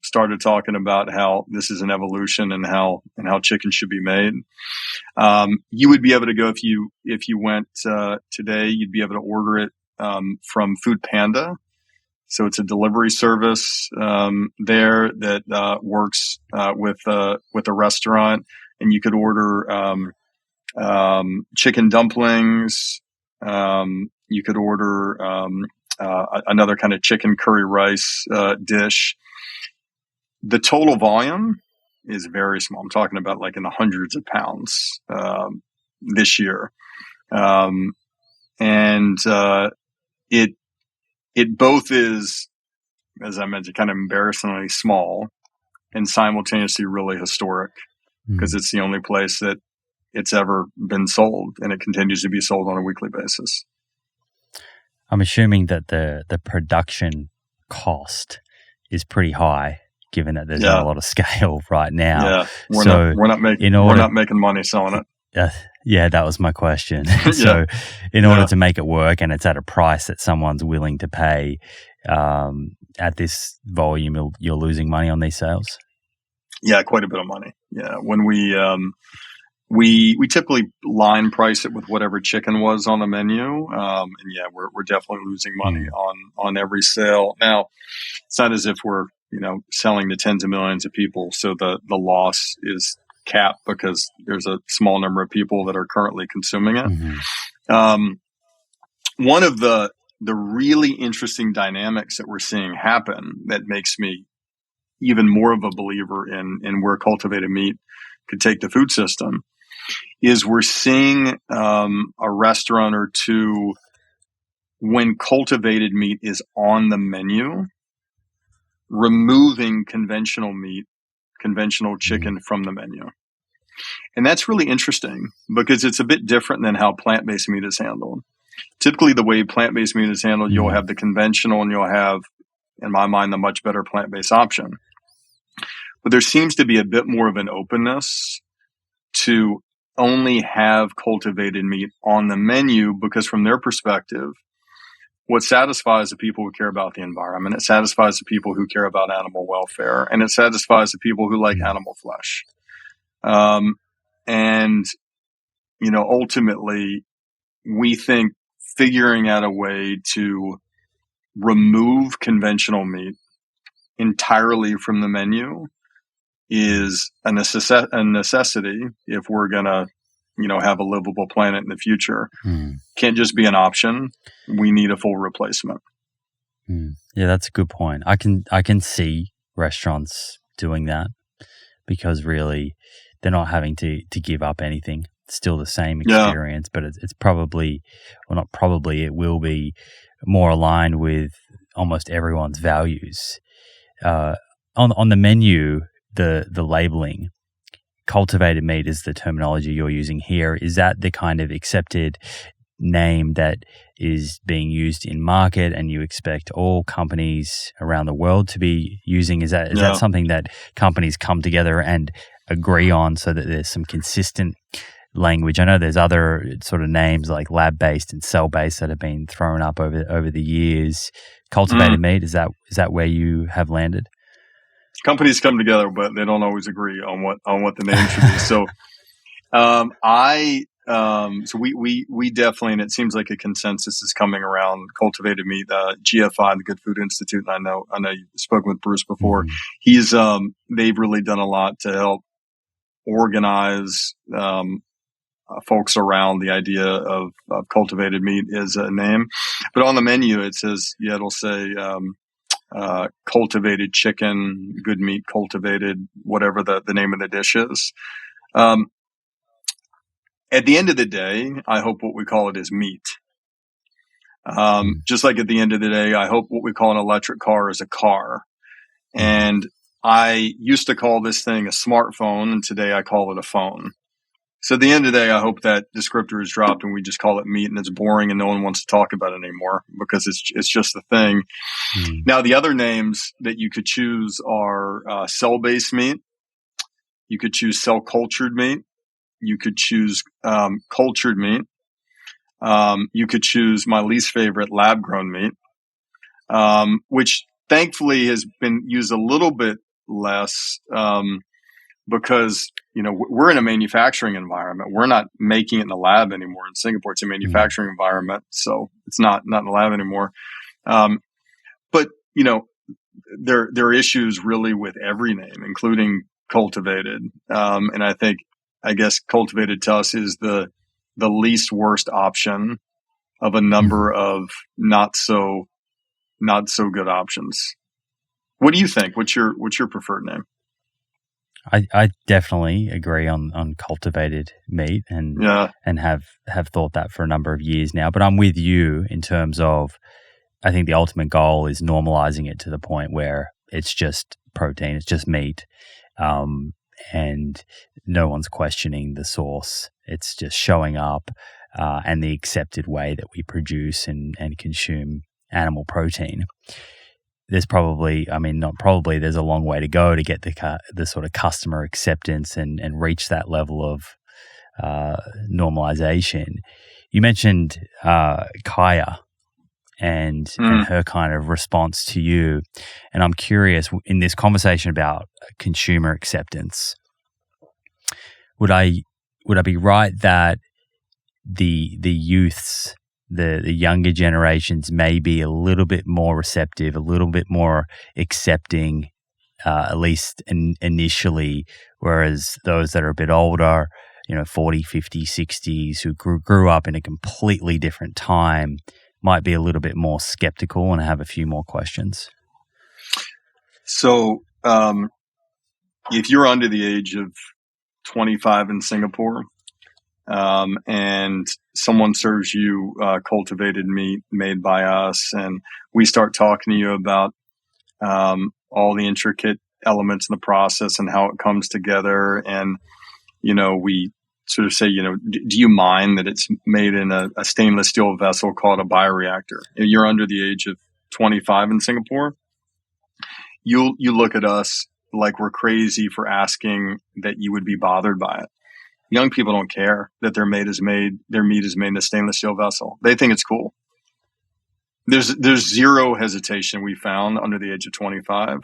started talking about how this is an evolution and how chicken should be made. You would be able to go if you went today, you'd be able to order it from Food Panda. So it's a delivery service there that works with a restaurant, and you could order chicken dumplings. You could order another kind of chicken curry rice dish. The total volume is very small. I'm talking about like in the hundreds of pounds this year, and it both is, as I mentioned, kind of embarrassingly small and simultaneously really historic, because it's the only place that it's ever been sold, and it continues to be sold on a weekly basis. I'm assuming that the production cost is pretty high, given that there's not a lot of scale right now. Yeah, we're not making money selling it. Yeah, that was my question. So in order to make it work, and it's at a price that someone's willing to pay, at this volume, you're losing money on these sales? Yeah, quite a bit of money. Yeah, when we typically line price it with whatever chicken was on the menu, and we're definitely losing money on every sale. Now, it's not as if we're selling to tens of millions of people, so the loss is capped because there's a small number of people that are currently consuming it. One of the really interesting dynamics that we're seeing happen that makes me even more of a believer in where cultivated meat could take the food system is we're seeing a restaurant or two, when cultivated meat is on the menu, removing conventional meat, conventional chicken from the menu. And that's really interesting because it's a bit different than how plant-based meat is handled. Typically, the way plant-based meat is handled, you'll have the conventional and you'll have, in my mind, the much better plant-based option. But there seems to be a bit more of an openness to only have cultivated meat on the menu because from their perspective, what satisfies the people who care about the environment, it satisfies the people who care about animal welfare, and it satisfies the people who like animal flesh. And ultimately, we think figuring out a way to remove conventional meat entirely from the menu is a necessity if we're going to, have a livable planet in the future. Can't just be an option. We need a full replacement. Yeah, that's a good point. I can see restaurants doing that because really they're not having to give up anything. It's still the same experience, but it's probably, well, not probably, it will be more aligned with almost everyone's values. On the menu, the labeling, cultivated meat is the terminology you're using here. Is that the kind of accepted name that is being used in market and you expect all companies around the world to be using? Is that something that companies come together and agree on so that there's some consistent language? I know there's other sort of names like lab-based and cell-based that have been thrown up over the years. Cultivated meat, is that where you have landed? Companies come together, but they don't always agree on what the name should be. So, we definitely, and it seems like a consensus is coming around cultivated meat. GFI, the Good Food Institute, and I know you've spoken with Bruce before. He's they've really done a lot to help organize folks around the idea of cultivated meat is a name. But on the menu, it says, it'll say cultivated chicken, good meat cultivated, whatever the name of the dish is. At the end of the day, I hope what we call it is meat. Just like at the end of the day, I hope what we call an electric car is a car. And I used to call this thing a smartphone, and today I call it a phone. So at the end of the day, I hope that descriptor is dropped and we just call it meat, and it's boring and no one wants to talk about it anymore because it's just the thing. Now, the other names that you could choose are cell-based meat. You could choose cell-cultured meat. You could choose cultured meat. You could choose my least favorite, lab-grown meat, which thankfully has been used a little bit less because, we're in a manufacturing environment. We're not making it in the lab anymore. In Singapore, it's a manufacturing environment, so it's not in the lab anymore. But, there are issues really with every name, including cultivated. And I guess cultivated to us is the least worst option of a number of not so good options. What do you think? What's your preferred name? I definitely agree on cultivated meat and have thought that for a number of years now. But I'm with you in terms of, I think the ultimate goal is normalizing it to the point where it's just protein, it's just meat, and no one's questioning the source. It's just showing up and the accepted way that we produce and consume animal protein. There's probably, there's a long way to go to get the sort of customer acceptance and reach that level of normalization. You mentioned Kaya and her kind of response to you, and I'm curious, in this conversation about consumer acceptance, would I be right that the youths, the younger generations may be a little bit more receptive, a little bit more accepting, at least initially, whereas those that are a bit older, 40, 50, 60s, who grew up in a completely different time, might be a little bit more skeptical and have a few more questions? So if you're under the age of 25 in Singapore, and someone serves you cultivated meat made by us, and we start talking to you about all the intricate elements in the process and how it comes together, and we sort of say, do you mind that it's made in a stainless steel vessel called a bioreactor? If you're under the age of 25 in Singapore, you look at us like we're crazy for asking that you would be bothered by it. Young people don't care that their meat is made in a stainless steel vessel. They think it's cool. There's zero hesitation we found under the age of 25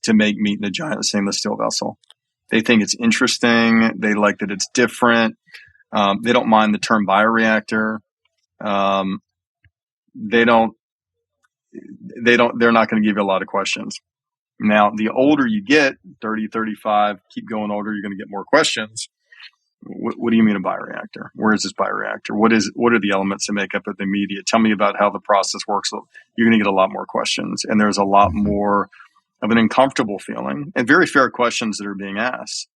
to make meat in a giant stainless steel vessel. They think it's interesting. They like that it's different. They don't mind the term bioreactor. They're not going to give you a lot of questions. Now, the older you get, 30, 35, keep going older, you're going to get more questions. What do you mean a bioreactor? Where is this bioreactor? What are the elements that make up the media? Tell me about how the process works. You're going to get a lot more questions, and there's a lot more of an uncomfortable feeling and very fair questions that are being asked.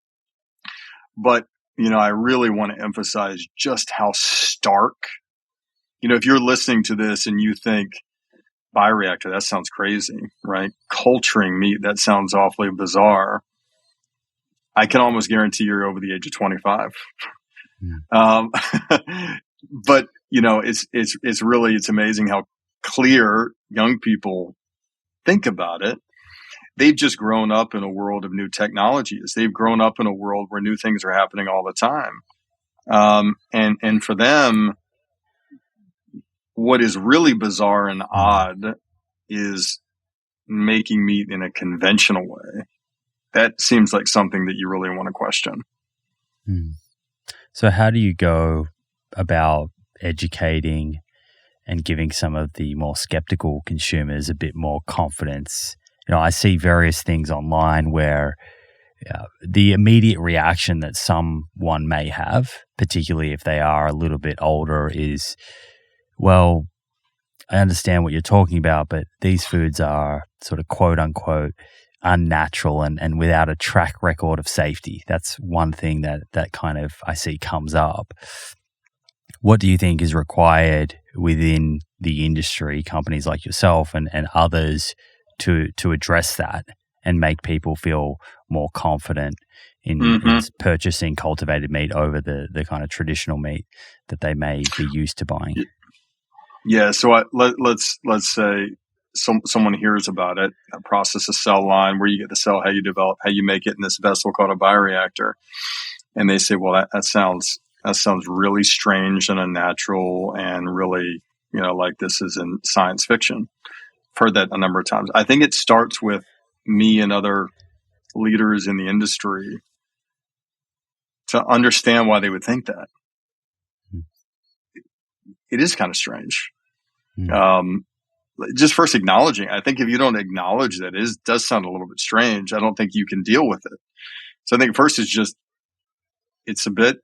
But, I really want to emphasize just how stark, if you're listening to this and you think bioreactor, that sounds crazy, right? Culturing meat, that sounds awfully bizarre. I can almost guarantee you're over the age of 25. But, it's amazing how clear young people think about it. They've just grown up in a world of new technologies. They've grown up in a world where new things are happening all the time. And for them, what is really bizarre and odd is making meat in a conventional way. That seems like something that you really want to question. So how do you go about educating and giving some of the more skeptical consumers a bit more confidence? I see various things online where the immediate reaction that someone may have, particularly if they are a little bit older, is, well, I understand what you're talking about, but these foods are sort of quote unquote unnatural and without a track record of safety. That's one thing that kind of I see comes up. What do you think is required within the industry, companies like yourself and others, to address that and make people feel more confident in purchasing cultivated meat over the kind of traditional meat that they may be used to buying? Yeah. So let's say someone hears about it, a process, a cell line, where you get the cell, how you develop, how you make it in this vessel called a bioreactor. And they say, well, that sounds really strange and unnatural and really, like this is in science fiction. I've heard that a number of times. I think it starts with me and other leaders in the industry to understand why they would think that. It is kind of strange. Just first acknowledging. I think if you don't acknowledge that, it does sound a little bit strange. I don't think you can deal with it. So I think first it's just, it's a bit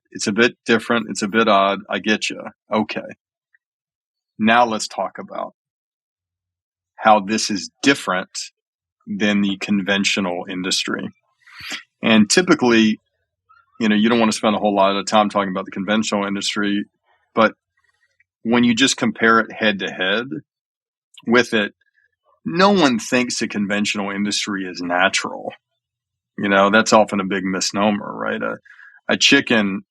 different. It's a bit odd. I get you. Okay. Now let's talk about how this is different than the conventional industry. And typically, you don't want to spend a whole lot of time talking about the conventional industry, but when you just compare it head to head with it, no one thinks the conventional industry is natural. That's often a big misnomer, right? A chicken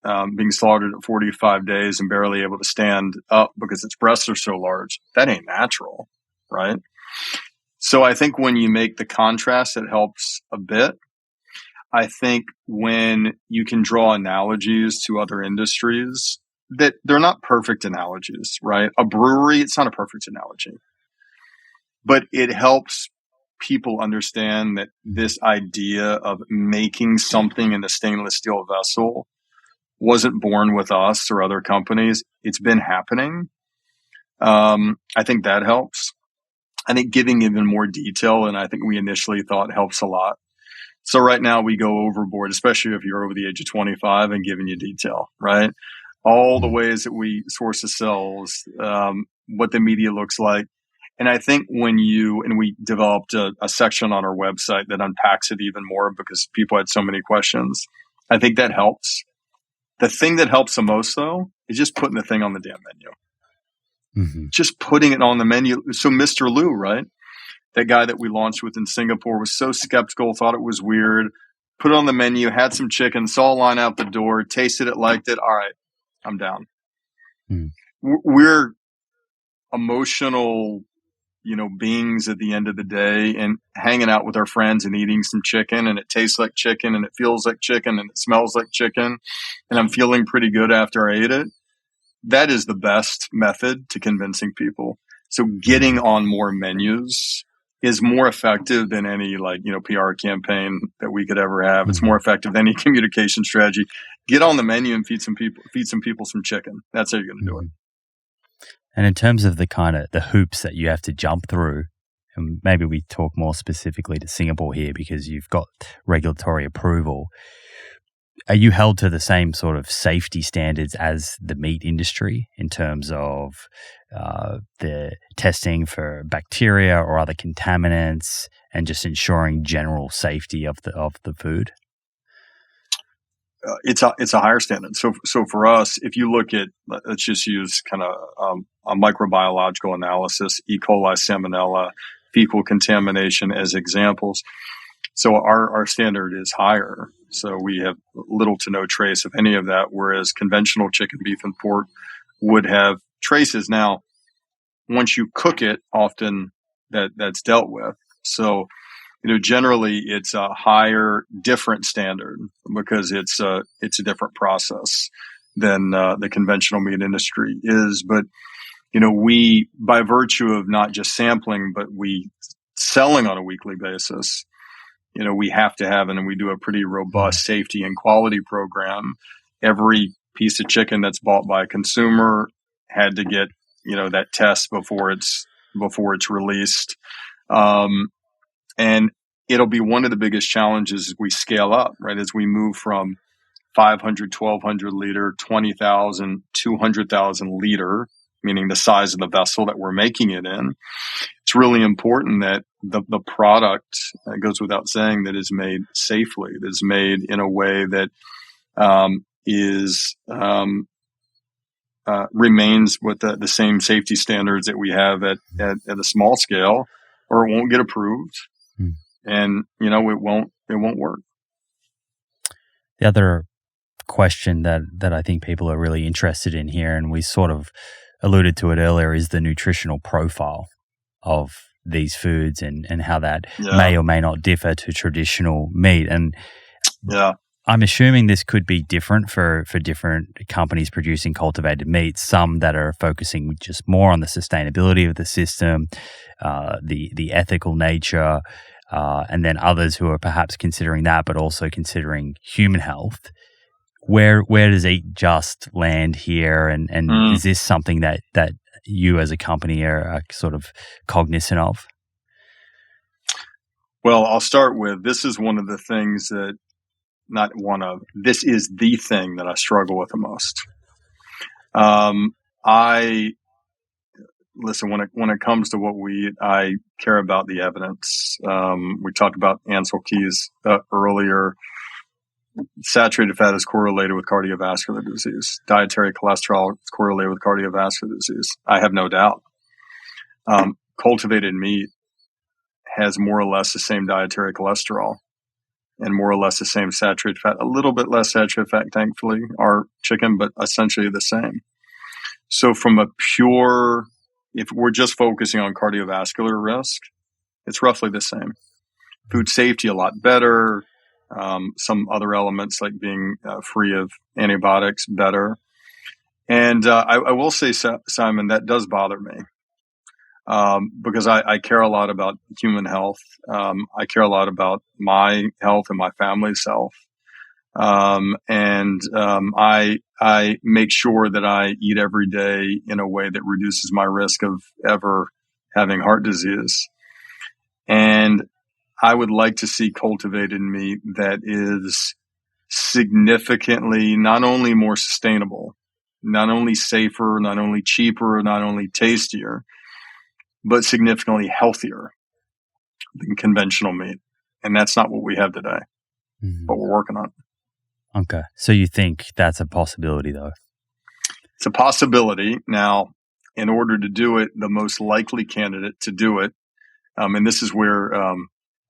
being slaughtered at 45 days and barely able to stand up because its breasts are so large, that ain't natural, right? So I think when you make the contrast, it helps a bit. I think when you can draw analogies to other industries, that they're not perfect analogies, right? A brewery, it's not a perfect analogy, but it helps people understand that this idea of making something in a stainless steel vessel wasn't born with us or other companies. It's been happening. I think that helps. I think giving even more detail, and I think we initially thought helps a lot. So right now we go overboard, especially if you're over the age of 25, and giving you detail, right? All the ways that we source the cells, what the media looks like. And I think we developed a section on our website that unpacks it even more because people had so many questions. I think that helps. The thing that helps the most, though, is just putting the thing on the damn menu. Just putting it on the menu. So Mr. Lou, right? That guy that we launched with in Singapore was so skeptical, thought it was weird, put it on the menu, had some chicken, saw a line out the door, tasted it, liked it. All right, I'm down. We're emotional, beings at the end of the day, and hanging out with our friends and eating some chicken, and it tastes like chicken and it feels like chicken and it smells like chicken, and I'm feeling pretty good after I ate it. That is the best method to convincing people. So getting on more menus is more effective than any PR campaign that we could ever have. It's more effective than any communication strategy. Get on the menu and feed some people some chicken. That's how you're going to do it. And in terms of the hoops that you have to jump through, and maybe we talk more specifically to Singapore here because you've got regulatory approval, are you held to the same sort of safety standards as the meat industry in terms of the testing for bacteria or other contaminants and just ensuring general safety of the food? It's a higher standard. So for us, if you look at, let's just use kind of a microbiological analysis, E. coli, salmonella, fecal contamination as examples. So our standard is higher. So we have little to no trace of any of that, whereas conventional chicken, beef, and pork would have traces. Now, once you cook it, often that's dealt with. So, generally it's a higher, different standard because it's a different process than the conventional meat industry is. But, we, by virtue of not just sampling, but we selling on a weekly basis, we have to have, and we do a pretty robust safety and quality program. Every piece of chicken that's bought by a consumer had to get, that test before it's released. And it'll be one of the biggest challenges as we scale up, right? As we move from 500, 1,200 liter, 20,000, 200,000 liter, meaning the size of the vessel that we're making it in. It's really important that the product, it goes without saying, that is made safely, that is made in a way that remains with the same safety standards that we have at a small scale, or it won't get approved, and it won't work. The other question that I think people are really interested in here, and we sort of alluded to it earlier, is the nutritional profile of these foods and how that may or may not differ to traditional meat. And I'm assuming this could be different for different companies producing cultivated meats, some that are focusing just more on the sustainability of the system, the ethical nature, and then others who are perhaps considering that but also considering human health. Where does Eat Just land here, and is this something that you as a company are sort of cognizant of? Well, I'll start with, this is one of the things that, this is the thing that I struggle with the most. Listen, when it comes to what we eat, I care about the evidence. We talked about Ansel Keys earlier. Saturated fat is correlated with cardiovascular disease. Dietary cholesterol is correlated with cardiovascular disease. I have no doubt. Cultivated meat has more or less the same dietary cholesterol and more or less the same saturated fat, a little bit less saturated fat, thankfully, our chicken, but essentially the same. So from if we're just focusing on cardiovascular risk, it's roughly the same. Food safety, a lot better. Some other elements like being free of antibiotics, better. And I will say, Simon, that does bother me because I care a lot about human health. I care a lot about my health and my family's health. And I make sure that I eat every day in a way that reduces my risk of ever having heart disease. And I would like to see cultivated meat that is significantly not only more sustainable, not only safer, not only cheaper, not only tastier, but significantly healthier than conventional meat. And that's not what we have today, but we're working on it. Okay. So you think that's a possibility, though? It's a possibility. Now, in order to do it, the most likely candidate to do it, and this is where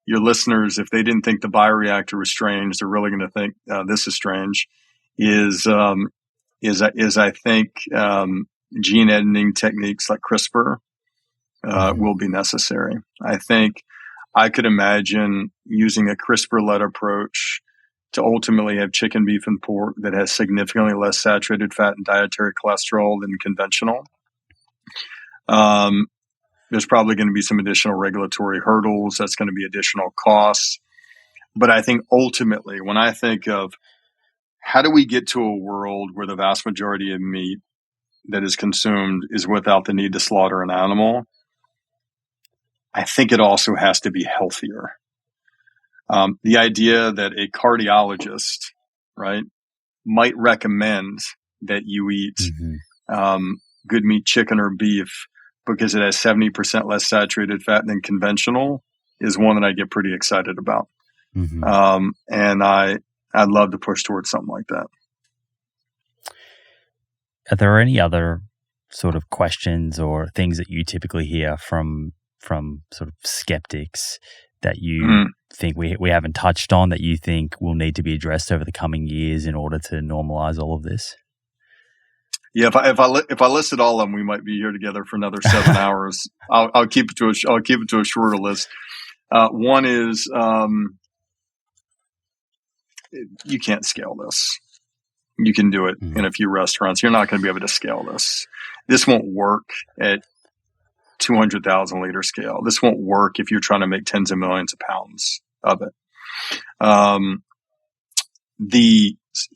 your listeners, if they didn't think the bioreactor was strange, they're really going to think this is strange, is I think gene editing techniques like CRISPR will be necessary. I think I could imagine using a CRISPR-led approach to ultimately have chicken, beef, and pork that has significantly less saturated fat and dietary cholesterol than conventional. There's probably going to be some additional regulatory hurdles. That's going to be additional costs. But I think ultimately, when I think of how do we get to a world where the vast majority of meat that is consumed is without the need to slaughter an animal, I think it also has to be healthier. The idea that a cardiologist, right, might recommend that you eat good meat, chicken or beef, because it has 70% less saturated fat than conventional, is one that I get pretty excited about. And I'd love to push towards something like that. Are there any other sort of questions or things that you typically hear from sort of skeptics that you think we haven't touched on that you think will need to be addressed over the coming years in order to normalize all of this? Yeah, if I listed all of them, we might be here together for another 7 hours. I'll keep it to a shorter list. One is you can't scale this. You can do it in a few restaurants. You're not going to be able to scale this. This won't work at 200,000 liter scale. This won't work if you're trying to make tens of millions of pounds of it.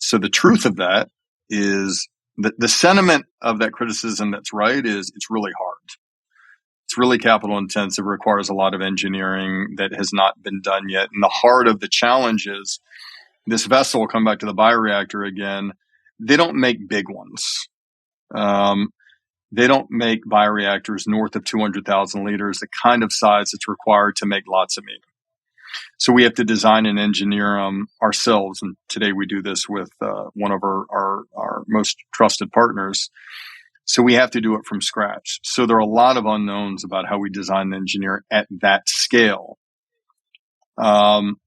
So the truth of that is the sentiment of that criticism that's right is it's really hard It's really capital intensive, requires a lot of engineering that has not been done yet. And the heart of the challenge is this vessel, will come back to the bioreactor again, they don't make big ones. They don't make bioreactors north of 200,000 liters, the kind of size that's required to make lots of meat. So we have to design and engineer them ourselves. And today we do this with one of our most trusted partners. So we have to do it from scratch. So there are a lot of unknowns about how we design and engineer at that scale. And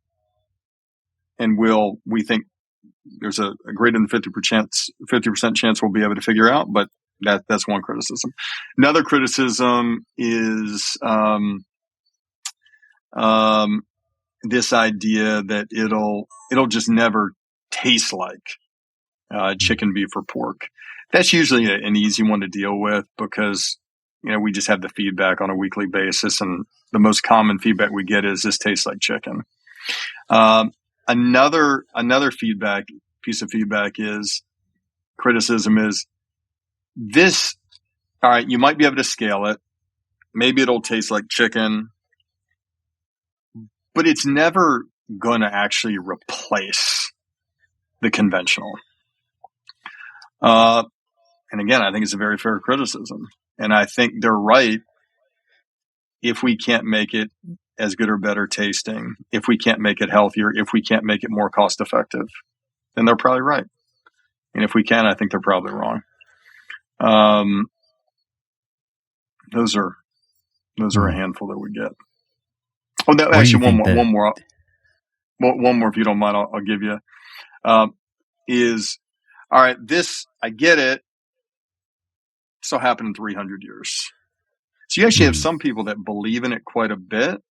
we think there's a greater than 50% chance we'll be able to figure out, but that's one criticism. Another criticism is this idea that it'll just never taste like chicken, beef, or pork. That's usually an easy one to deal with because we just have the feedback on a weekly basis, and the most common feedback we get is this tastes like chicken. Another piece of feedback criticism is this. All right, you might be able to scale it. Maybe it'll taste like chicken, but it's never going to actually replace the conventional. And again, I think it's a very fair criticism. And I think they're right if we can't make it as good or better tasting, if we can't make it healthier, if we can't make it more cost effective, then they're probably right. And if we can, I think they're probably wrong. Those are a handful that we get. Oh, no, actually, one more, if you don't mind, I'll give you. Is all right. This, I get it. So happened in 300 years. So you actually have some people that believe in it quite a bit,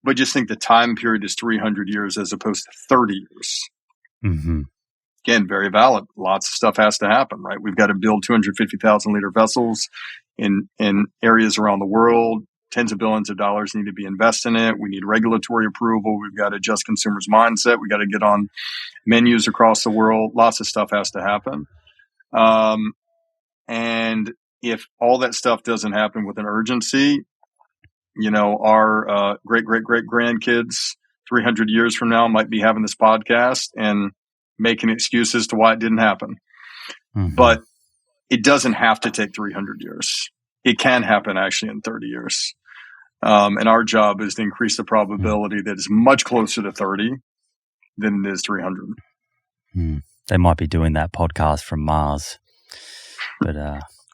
but just think the time period is 300 years as opposed to 30 years. Mm-hmm. Again, very valid. Lots of stuff has to happen, right? We've got to build 250,000 liter vessels in areas around the world. Tens of billions of dollars need to be invested in it. We need regulatory approval. We've got to adjust consumers' mindset. We got to get on menus across the world. Lots of stuff has to happen. And if all that stuff doesn't happen with an urgency, our great-great-great-grandkids 300 years from now might be having this podcast and making excuses to why it didn't happen. Mm-hmm. But it doesn't have to take 300 years. It can happen actually in 30 years. And our job is to increase the probability that it's much closer to 30 than it is 300. They might be doing that podcast from Mars, but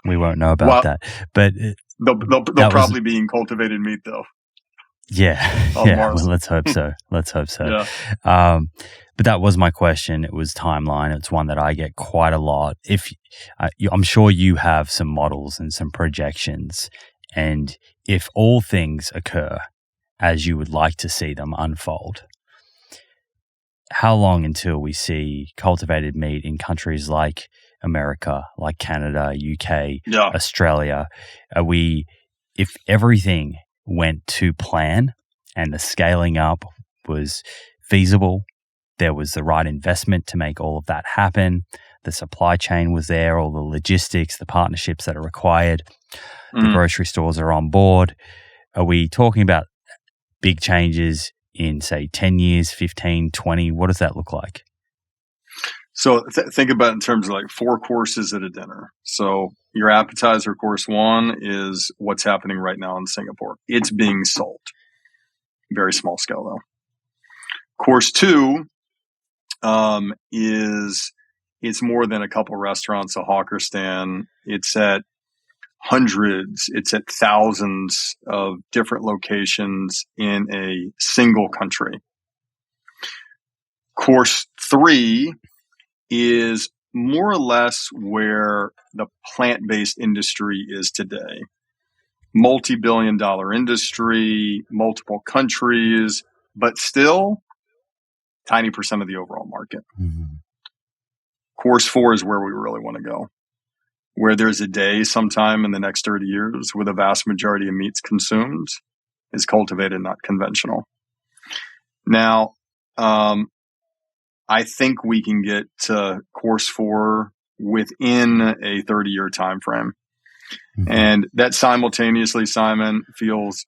we won't know about that. But they'll probably be in cultivated meat, though. Yeah. Well, let's hope so. Yeah. But that was my question. It was timeline. It's one that I get quite a lot. I'm sure you have some models and some projections, and if all things occur as you would like to see them unfold, how long until we see cultivated meat in countries like America, like Canada, UK, Australia? If everything went to plan and the scaling up was feasible, there was the right investment to make all of that happen, the supply chain was there, all the logistics, the partnerships that are required, the grocery stores are on board, are we talking about big changes in, say, 10 years, 15, 20? What does that look like? So think about it in terms of like 4 courses at a dinner. So your appetizer, course 1, is what's happening right now in Singapore. It's being sold. Very small scale, though. Course 2 it's more than a couple restaurants, a hawker stand. It's at hundreds, it's at thousands of different locations in a single country. Course 3 is more or less where the plant-based industry is today. Multi-billion-dollar industry, multiple countries, but still tiny percent of the overall market. Mm-hmm. Course 4 is where we really want to go, where there's a day sometime in the next 30 years where the vast majority of meats consumed is cultivated, not conventional. Now, I think we can get to course 4 within a 30-year time frame. Mm-hmm. And that simultaneously, Simon, feels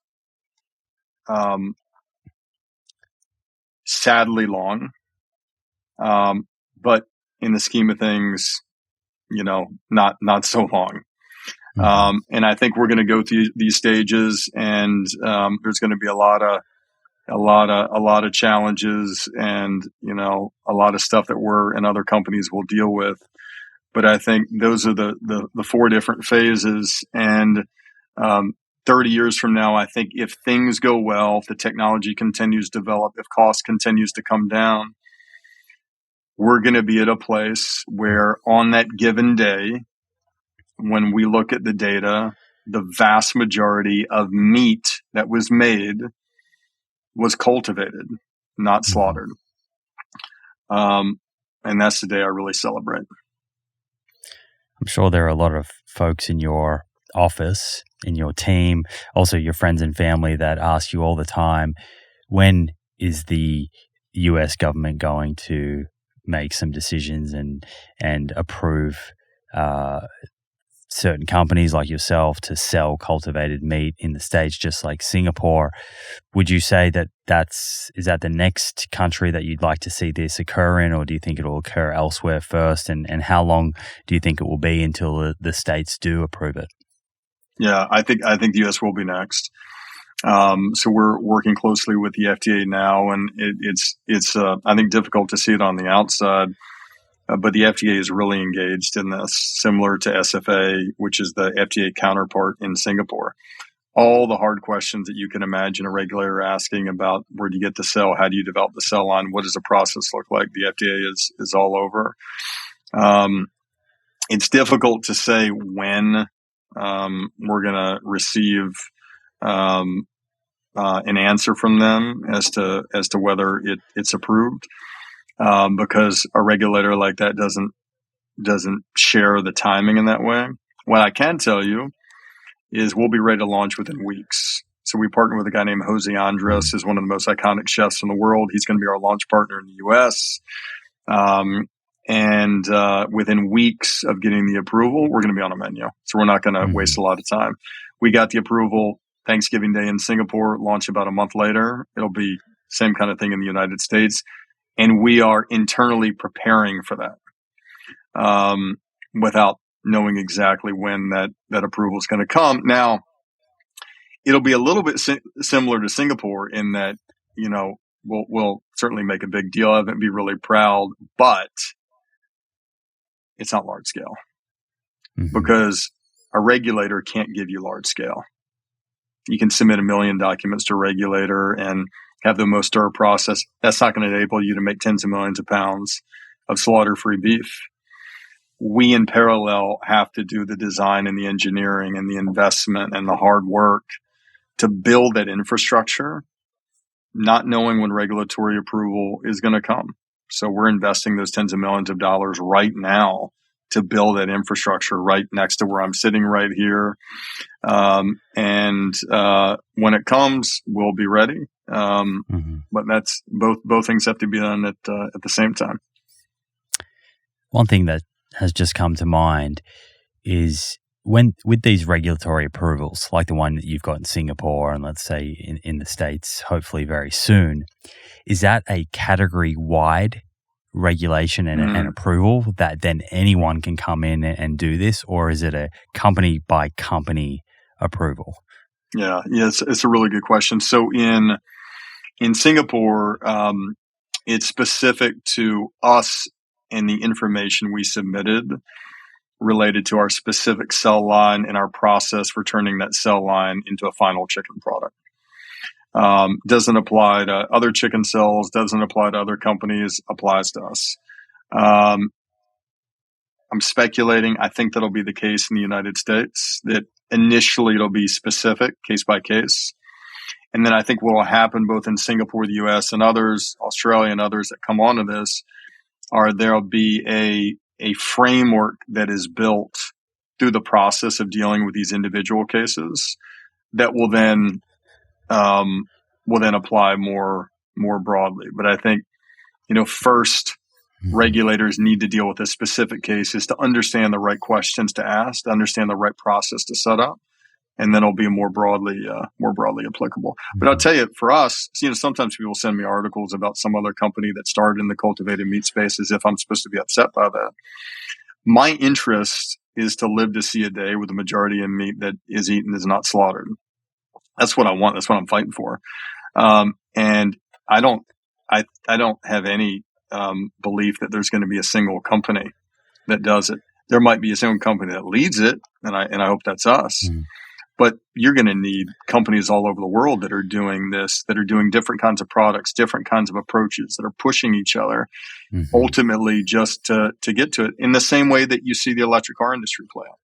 sadly long. But in the scheme of things, not so long. Mm-hmm. And I think we're going to go through these stages, and there's going to be a lot of challenges, and a lot of stuff that we're and other companies will deal with. But I think those are the four different phases. And 30 years from now, I think if things go well, if the technology continues to develop, if cost continues to come down, we're going to be at a place where on that given day, when we look at the data, the vast majority of meat that was made was cultivated, not slaughtered. And that's the day I really celebrate. I'm sure there are a lot of folks in your office, in your team, also your friends and family that ask you all the time, when is the US government going to make some decisions and approve certain companies like yourself to sell cultivated meat in the States, just like Singapore? Would you say that is that the next country that you'd like to see this occur in, or do you think it will occur elsewhere first? And how long do you think it will be until the States do approve it? Yeah, I think the US will be next. So we're working closely with the FDA now, and it's I think difficult to see it on the outside. But the FDA is really engaged in this, similar to SFA, which is the FDA counterpart in Singapore. All the hard questions that you can imagine a regulator asking about where do you get the cell, how do you develop the cell line, what does the process look like, the FDA is all over. It's difficult to say when we're going to receive an answer from them as to whether it's approved. Because a regulator like that doesn't share the timing in that way. What I can tell you is we'll be ready to launch within weeks. So we partner with a guy named Jose Andres, who's one of the most iconic chefs in the world. He's going to be our launch partner in the U.S. And within weeks of getting the approval, we're going to be on a menu. So we're not going to waste a lot of time. We got the approval Thanksgiving Day in Singapore, launch about a month later. It'll be same kind of thing in the United States. And we are internally preparing for that without knowing exactly when that approval is going to come. Now, it'll be a little bit similar to Singapore in that, we'll certainly make a big deal of it and be really proud, but it's not large scale because a regulator can't give you large scale. You can submit 1 million documents to a regulator and have the most thorough process. That's not going to enable you to make tens of millions of pounds of slaughter-free beef. We, in parallel, have to do the design and the engineering and the investment and the hard work to build that infrastructure, not knowing when regulatory approval is going to come. So we're investing those tens of millions of dollars right now to build that infrastructure right next to where I'm sitting right here. And when it comes, we'll be ready. But that's both things have to be done at the same time. One thing that has just come to mind is with these regulatory approvals, like the one that you've got in Singapore and let's say in the States, hopefully very soon, is that a category-wide regulation and approval that then anyone can come in and do this, or is it a company-by-company approval? Yeah, it's a really good question. So in Singapore, it's specific to us and the information we submitted related to our specific cell line and our process for turning that cell line into a final chicken product. Doesn't apply to other chicken cells, doesn't apply to other companies, applies to us. I'm speculating. I think that'll be the case in the United States, that initially it'll be specific, case by case. And then I think what will happen both in Singapore, the US, and others, Australia and others that come onto this, there'll be a framework that is built through the process of dealing with these individual cases that will then apply more broadly. But I think, first regulators need to deal with this specific case is to understand the right questions to ask, to understand the right process to set up, and then it'll be more broadly applicable. But I'll tell you, for us, sometimes people send me articles about some other company that started in the cultivated meat space as if I'm supposed to be upset by that. My interest is to live to see a day where the majority of meat that is eaten is not slaughtered. That's what I want. That's what I'm fighting for. And I don't have any belief that there's going to be a single company that does it. There might be a single company that leads it, and I hope that's us. But you're going to need companies all over the world that are doing this, that are doing different kinds of products, different kinds of approaches, that are pushing each other, ultimately just to get to it in the same way that you see the electric car industry play out.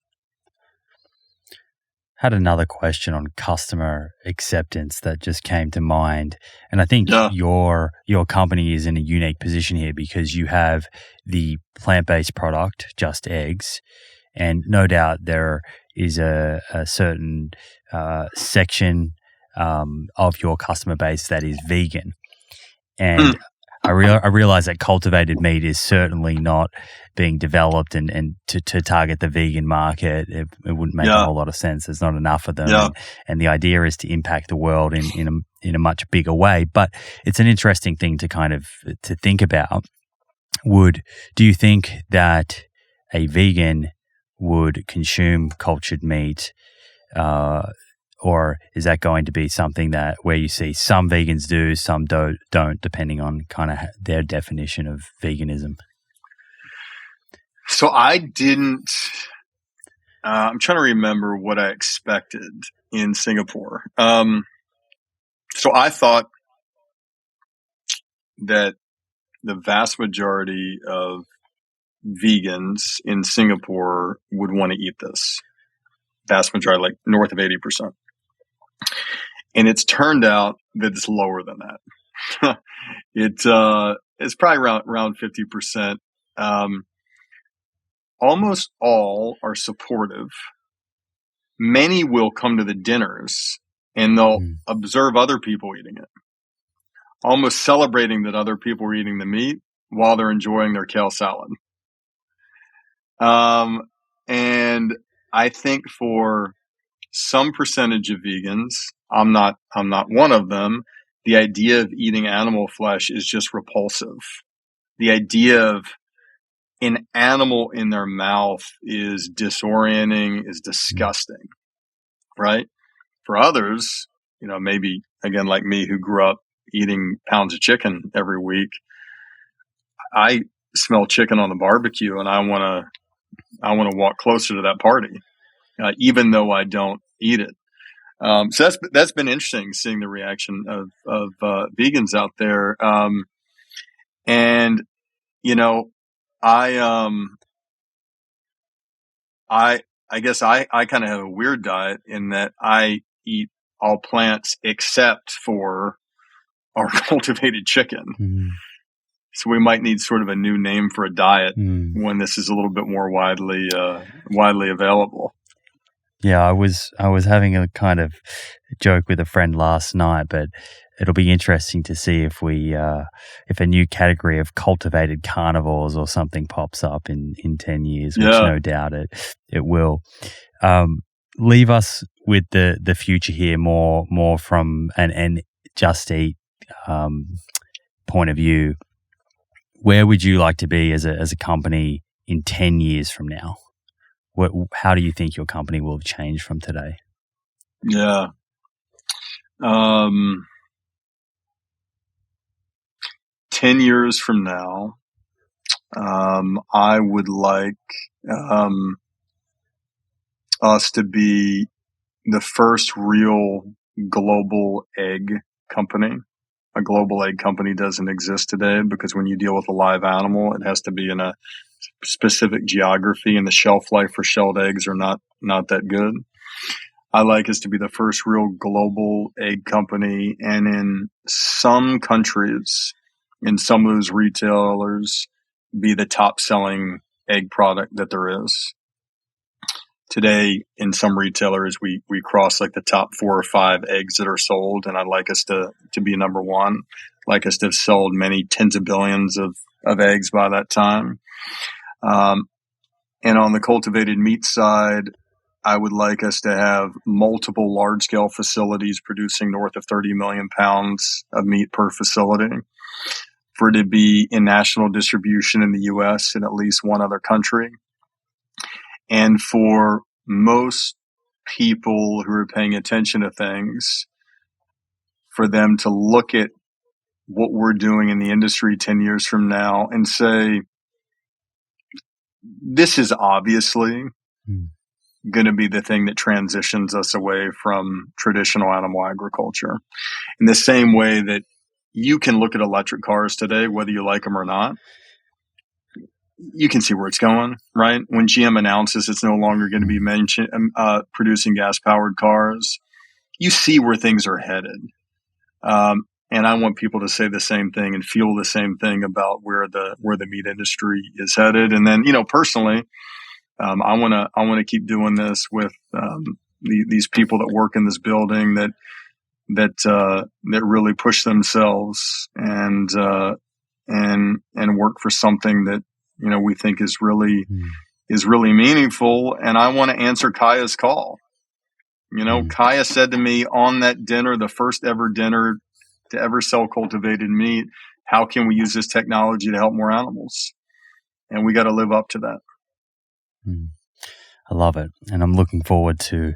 Had another question on customer acceptance that just came to mind. And I think your company is in a unique position here because you have the plant-based product, Just Eggs, and no doubt there is a certain section of your customer base that is vegan. And I realize that cultivated meat is certainly not being developed and to target the vegan market. It wouldn't make a whole lot of sense. There's not enough of them. And the idea is to impact the world in a much bigger way. But it's an interesting thing to kind of to think about. Do you think that a vegan would consume cultured meat, or is that going to be something that where you see some vegans do, some don't, depending on kind of their definition of veganism? So I didn't. I'm trying to remember what I expected in Singapore. So I thought that the vast majority of vegans in Singapore would want to eat this. Vast majority, like north of 80%. And it's turned out that it's lower than that. It's probably around 50%. Almost all are supportive. Many will come to the dinners and they'll observe other people eating it, almost celebrating that other people are eating the meat while they're enjoying their kale salad. And I think for some percentage of vegans, I'm not one of them, the idea of eating animal flesh is just repulsive. The idea of an animal in their mouth is disorienting, is disgusting, right? For others, maybe again, like me, who grew up eating pounds of chicken every week, I smell chicken on the barbecue and I want to walk closer to that party, even though I don't eat it. So that's been interesting, seeing the reaction of vegans out there. And I guess I kind of have a weird diet in that I eat all plants except for our cultivated chicken. So we might need sort of a new name for a diet when this is a little bit more widely available. Yeah, I was having a kind of joke with a friend last night, but it'll be interesting to see if a new category of cultivated carnivores or something pops up in 10 years, which no doubt it will. Leave us with the future here more from an Just Eat point of view. Where would you like to be as a company in 10 years from now? How do you think your company will have changed from today? Yeah. 10 years from now, I would like us to be the first real global egg company. A global egg company doesn't exist today because when you deal with a live animal, it has to be in a specific geography, and the shelf life for shelled eggs are not that good. I like us to be the first real global egg company, and in some countries, in some of those retailers, be the top selling egg product that there is. Today, in some retailers, we cross like the top 4 or 5 eggs that are sold, and I'd like us to be number one. I'd like us to have sold many tens of billions of eggs by that time. And on the cultivated meat side, I would like us to have multiple large-scale facilities producing north of 30 million pounds of meat per facility, for it to be in national distribution in the U.S. and at least one other country. And for most people who are paying attention to things, for them to look at what we're doing in the industry 10 years from now and say, this is obviously going to be the thing that transitions us away from traditional animal agriculture. In the same way that you can look at electric cars today, whether you like them or not, you can see where it's going, right? When GM announces it's no longer going to be producing gas-powered cars, you see where things are headed. And I want people to say the same thing and feel the same thing about where the meat industry is headed. And then, personally, I want to keep doing this with these people that work in this building that really push themselves and work for something that we think is really meaningful. And I want to answer Kaya's call. Kaya said to me on that dinner, the first ever dinner to ever sell cultivated meat, how can we use this technology to help more animals? And we got to live up to that. I love it. And I'm looking forward to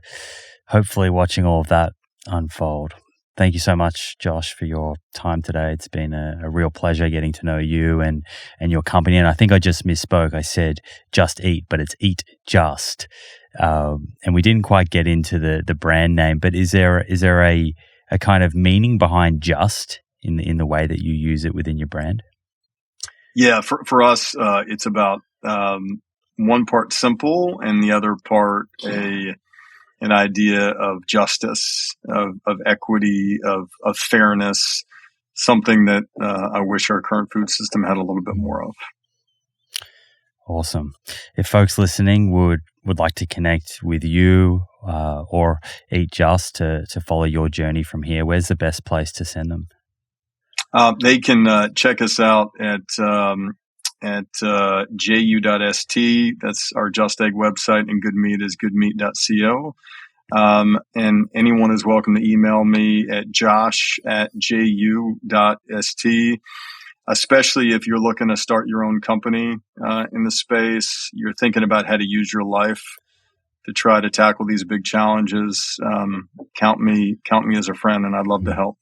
hopefully watching all of that unfold. Thank you so much, Josh, for your time today. It's been a real pleasure getting to know you and your company. And I think I just misspoke. I said Just Eat, but it's Eat Just. And we didn't quite get into the brand name, but is there a kind of meaning behind Just in the way that you use it within your brand? Yeah, for us, it's about one part simple and the other part an idea of justice, of equity, of fairness, something that I wish our current food system had a little bit more of. Awesome. If folks listening would like to connect with you or Eat Just to follow your journey from here, where's the best place to send them? They can check us out at ju.st. That's our Just Egg website, and Good Meat is goodmeat.co. And anyone is welcome to email me at josh@ju.st, especially if you're looking to start your own company in the space. You're thinking about how to use your life to try to tackle these big challenges. Count me as a friend, and I'd love to help.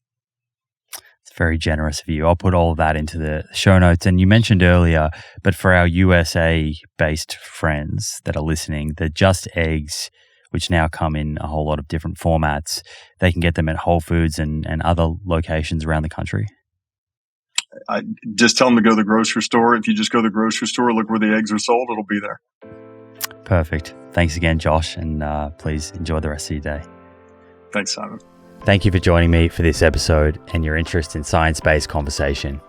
It's very generous of you. I'll put all of that into the show notes. And you mentioned earlier, but for our USA-based friends that are listening, the Just Eggs, which now come in a whole lot of different formats, they can get them at Whole Foods and other locations around the country. I just tell them to go to the grocery store. If you just go to the grocery store, look where the eggs are sold, it'll be there. Perfect. Thanks again, Josh, and please enjoy the rest of your day. Thanks, Simon. Thank you for joining me for this episode and your interest in science-based conversation.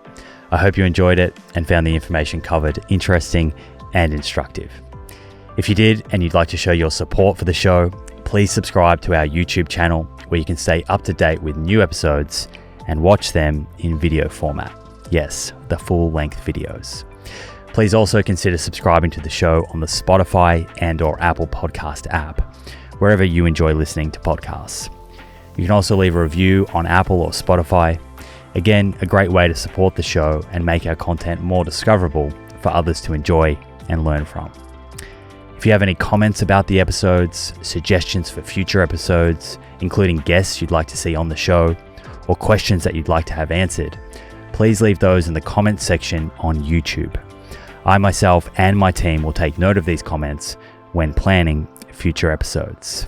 I hope you enjoyed it and found the information covered interesting and instructive. If you did and you'd like to show your support for the show, please subscribe to our YouTube channel where you can stay up to date with new episodes and watch them in video format. Yes, the full-length videos. Please also consider subscribing to the show on the Spotify and/or Apple Podcast app, wherever you enjoy listening to podcasts. You can also leave a review on Apple or Spotify. Again, a great way to support the show and make our content more discoverable for others to enjoy and learn from. If you have any comments about the episodes, suggestions for future episodes, including guests you'd like to see on the show, or questions that you'd like to have answered, please leave those in the comments section on YouTube. I myself and my team will take note of these comments when planning future episodes.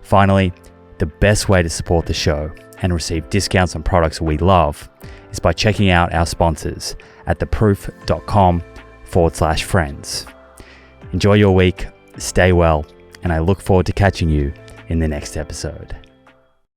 Finally, the best way to support the show and receive discounts on products we love is by checking out our sponsors at theproof.com/friends. Enjoy your week, stay well, and I look forward to catching you in the next episode.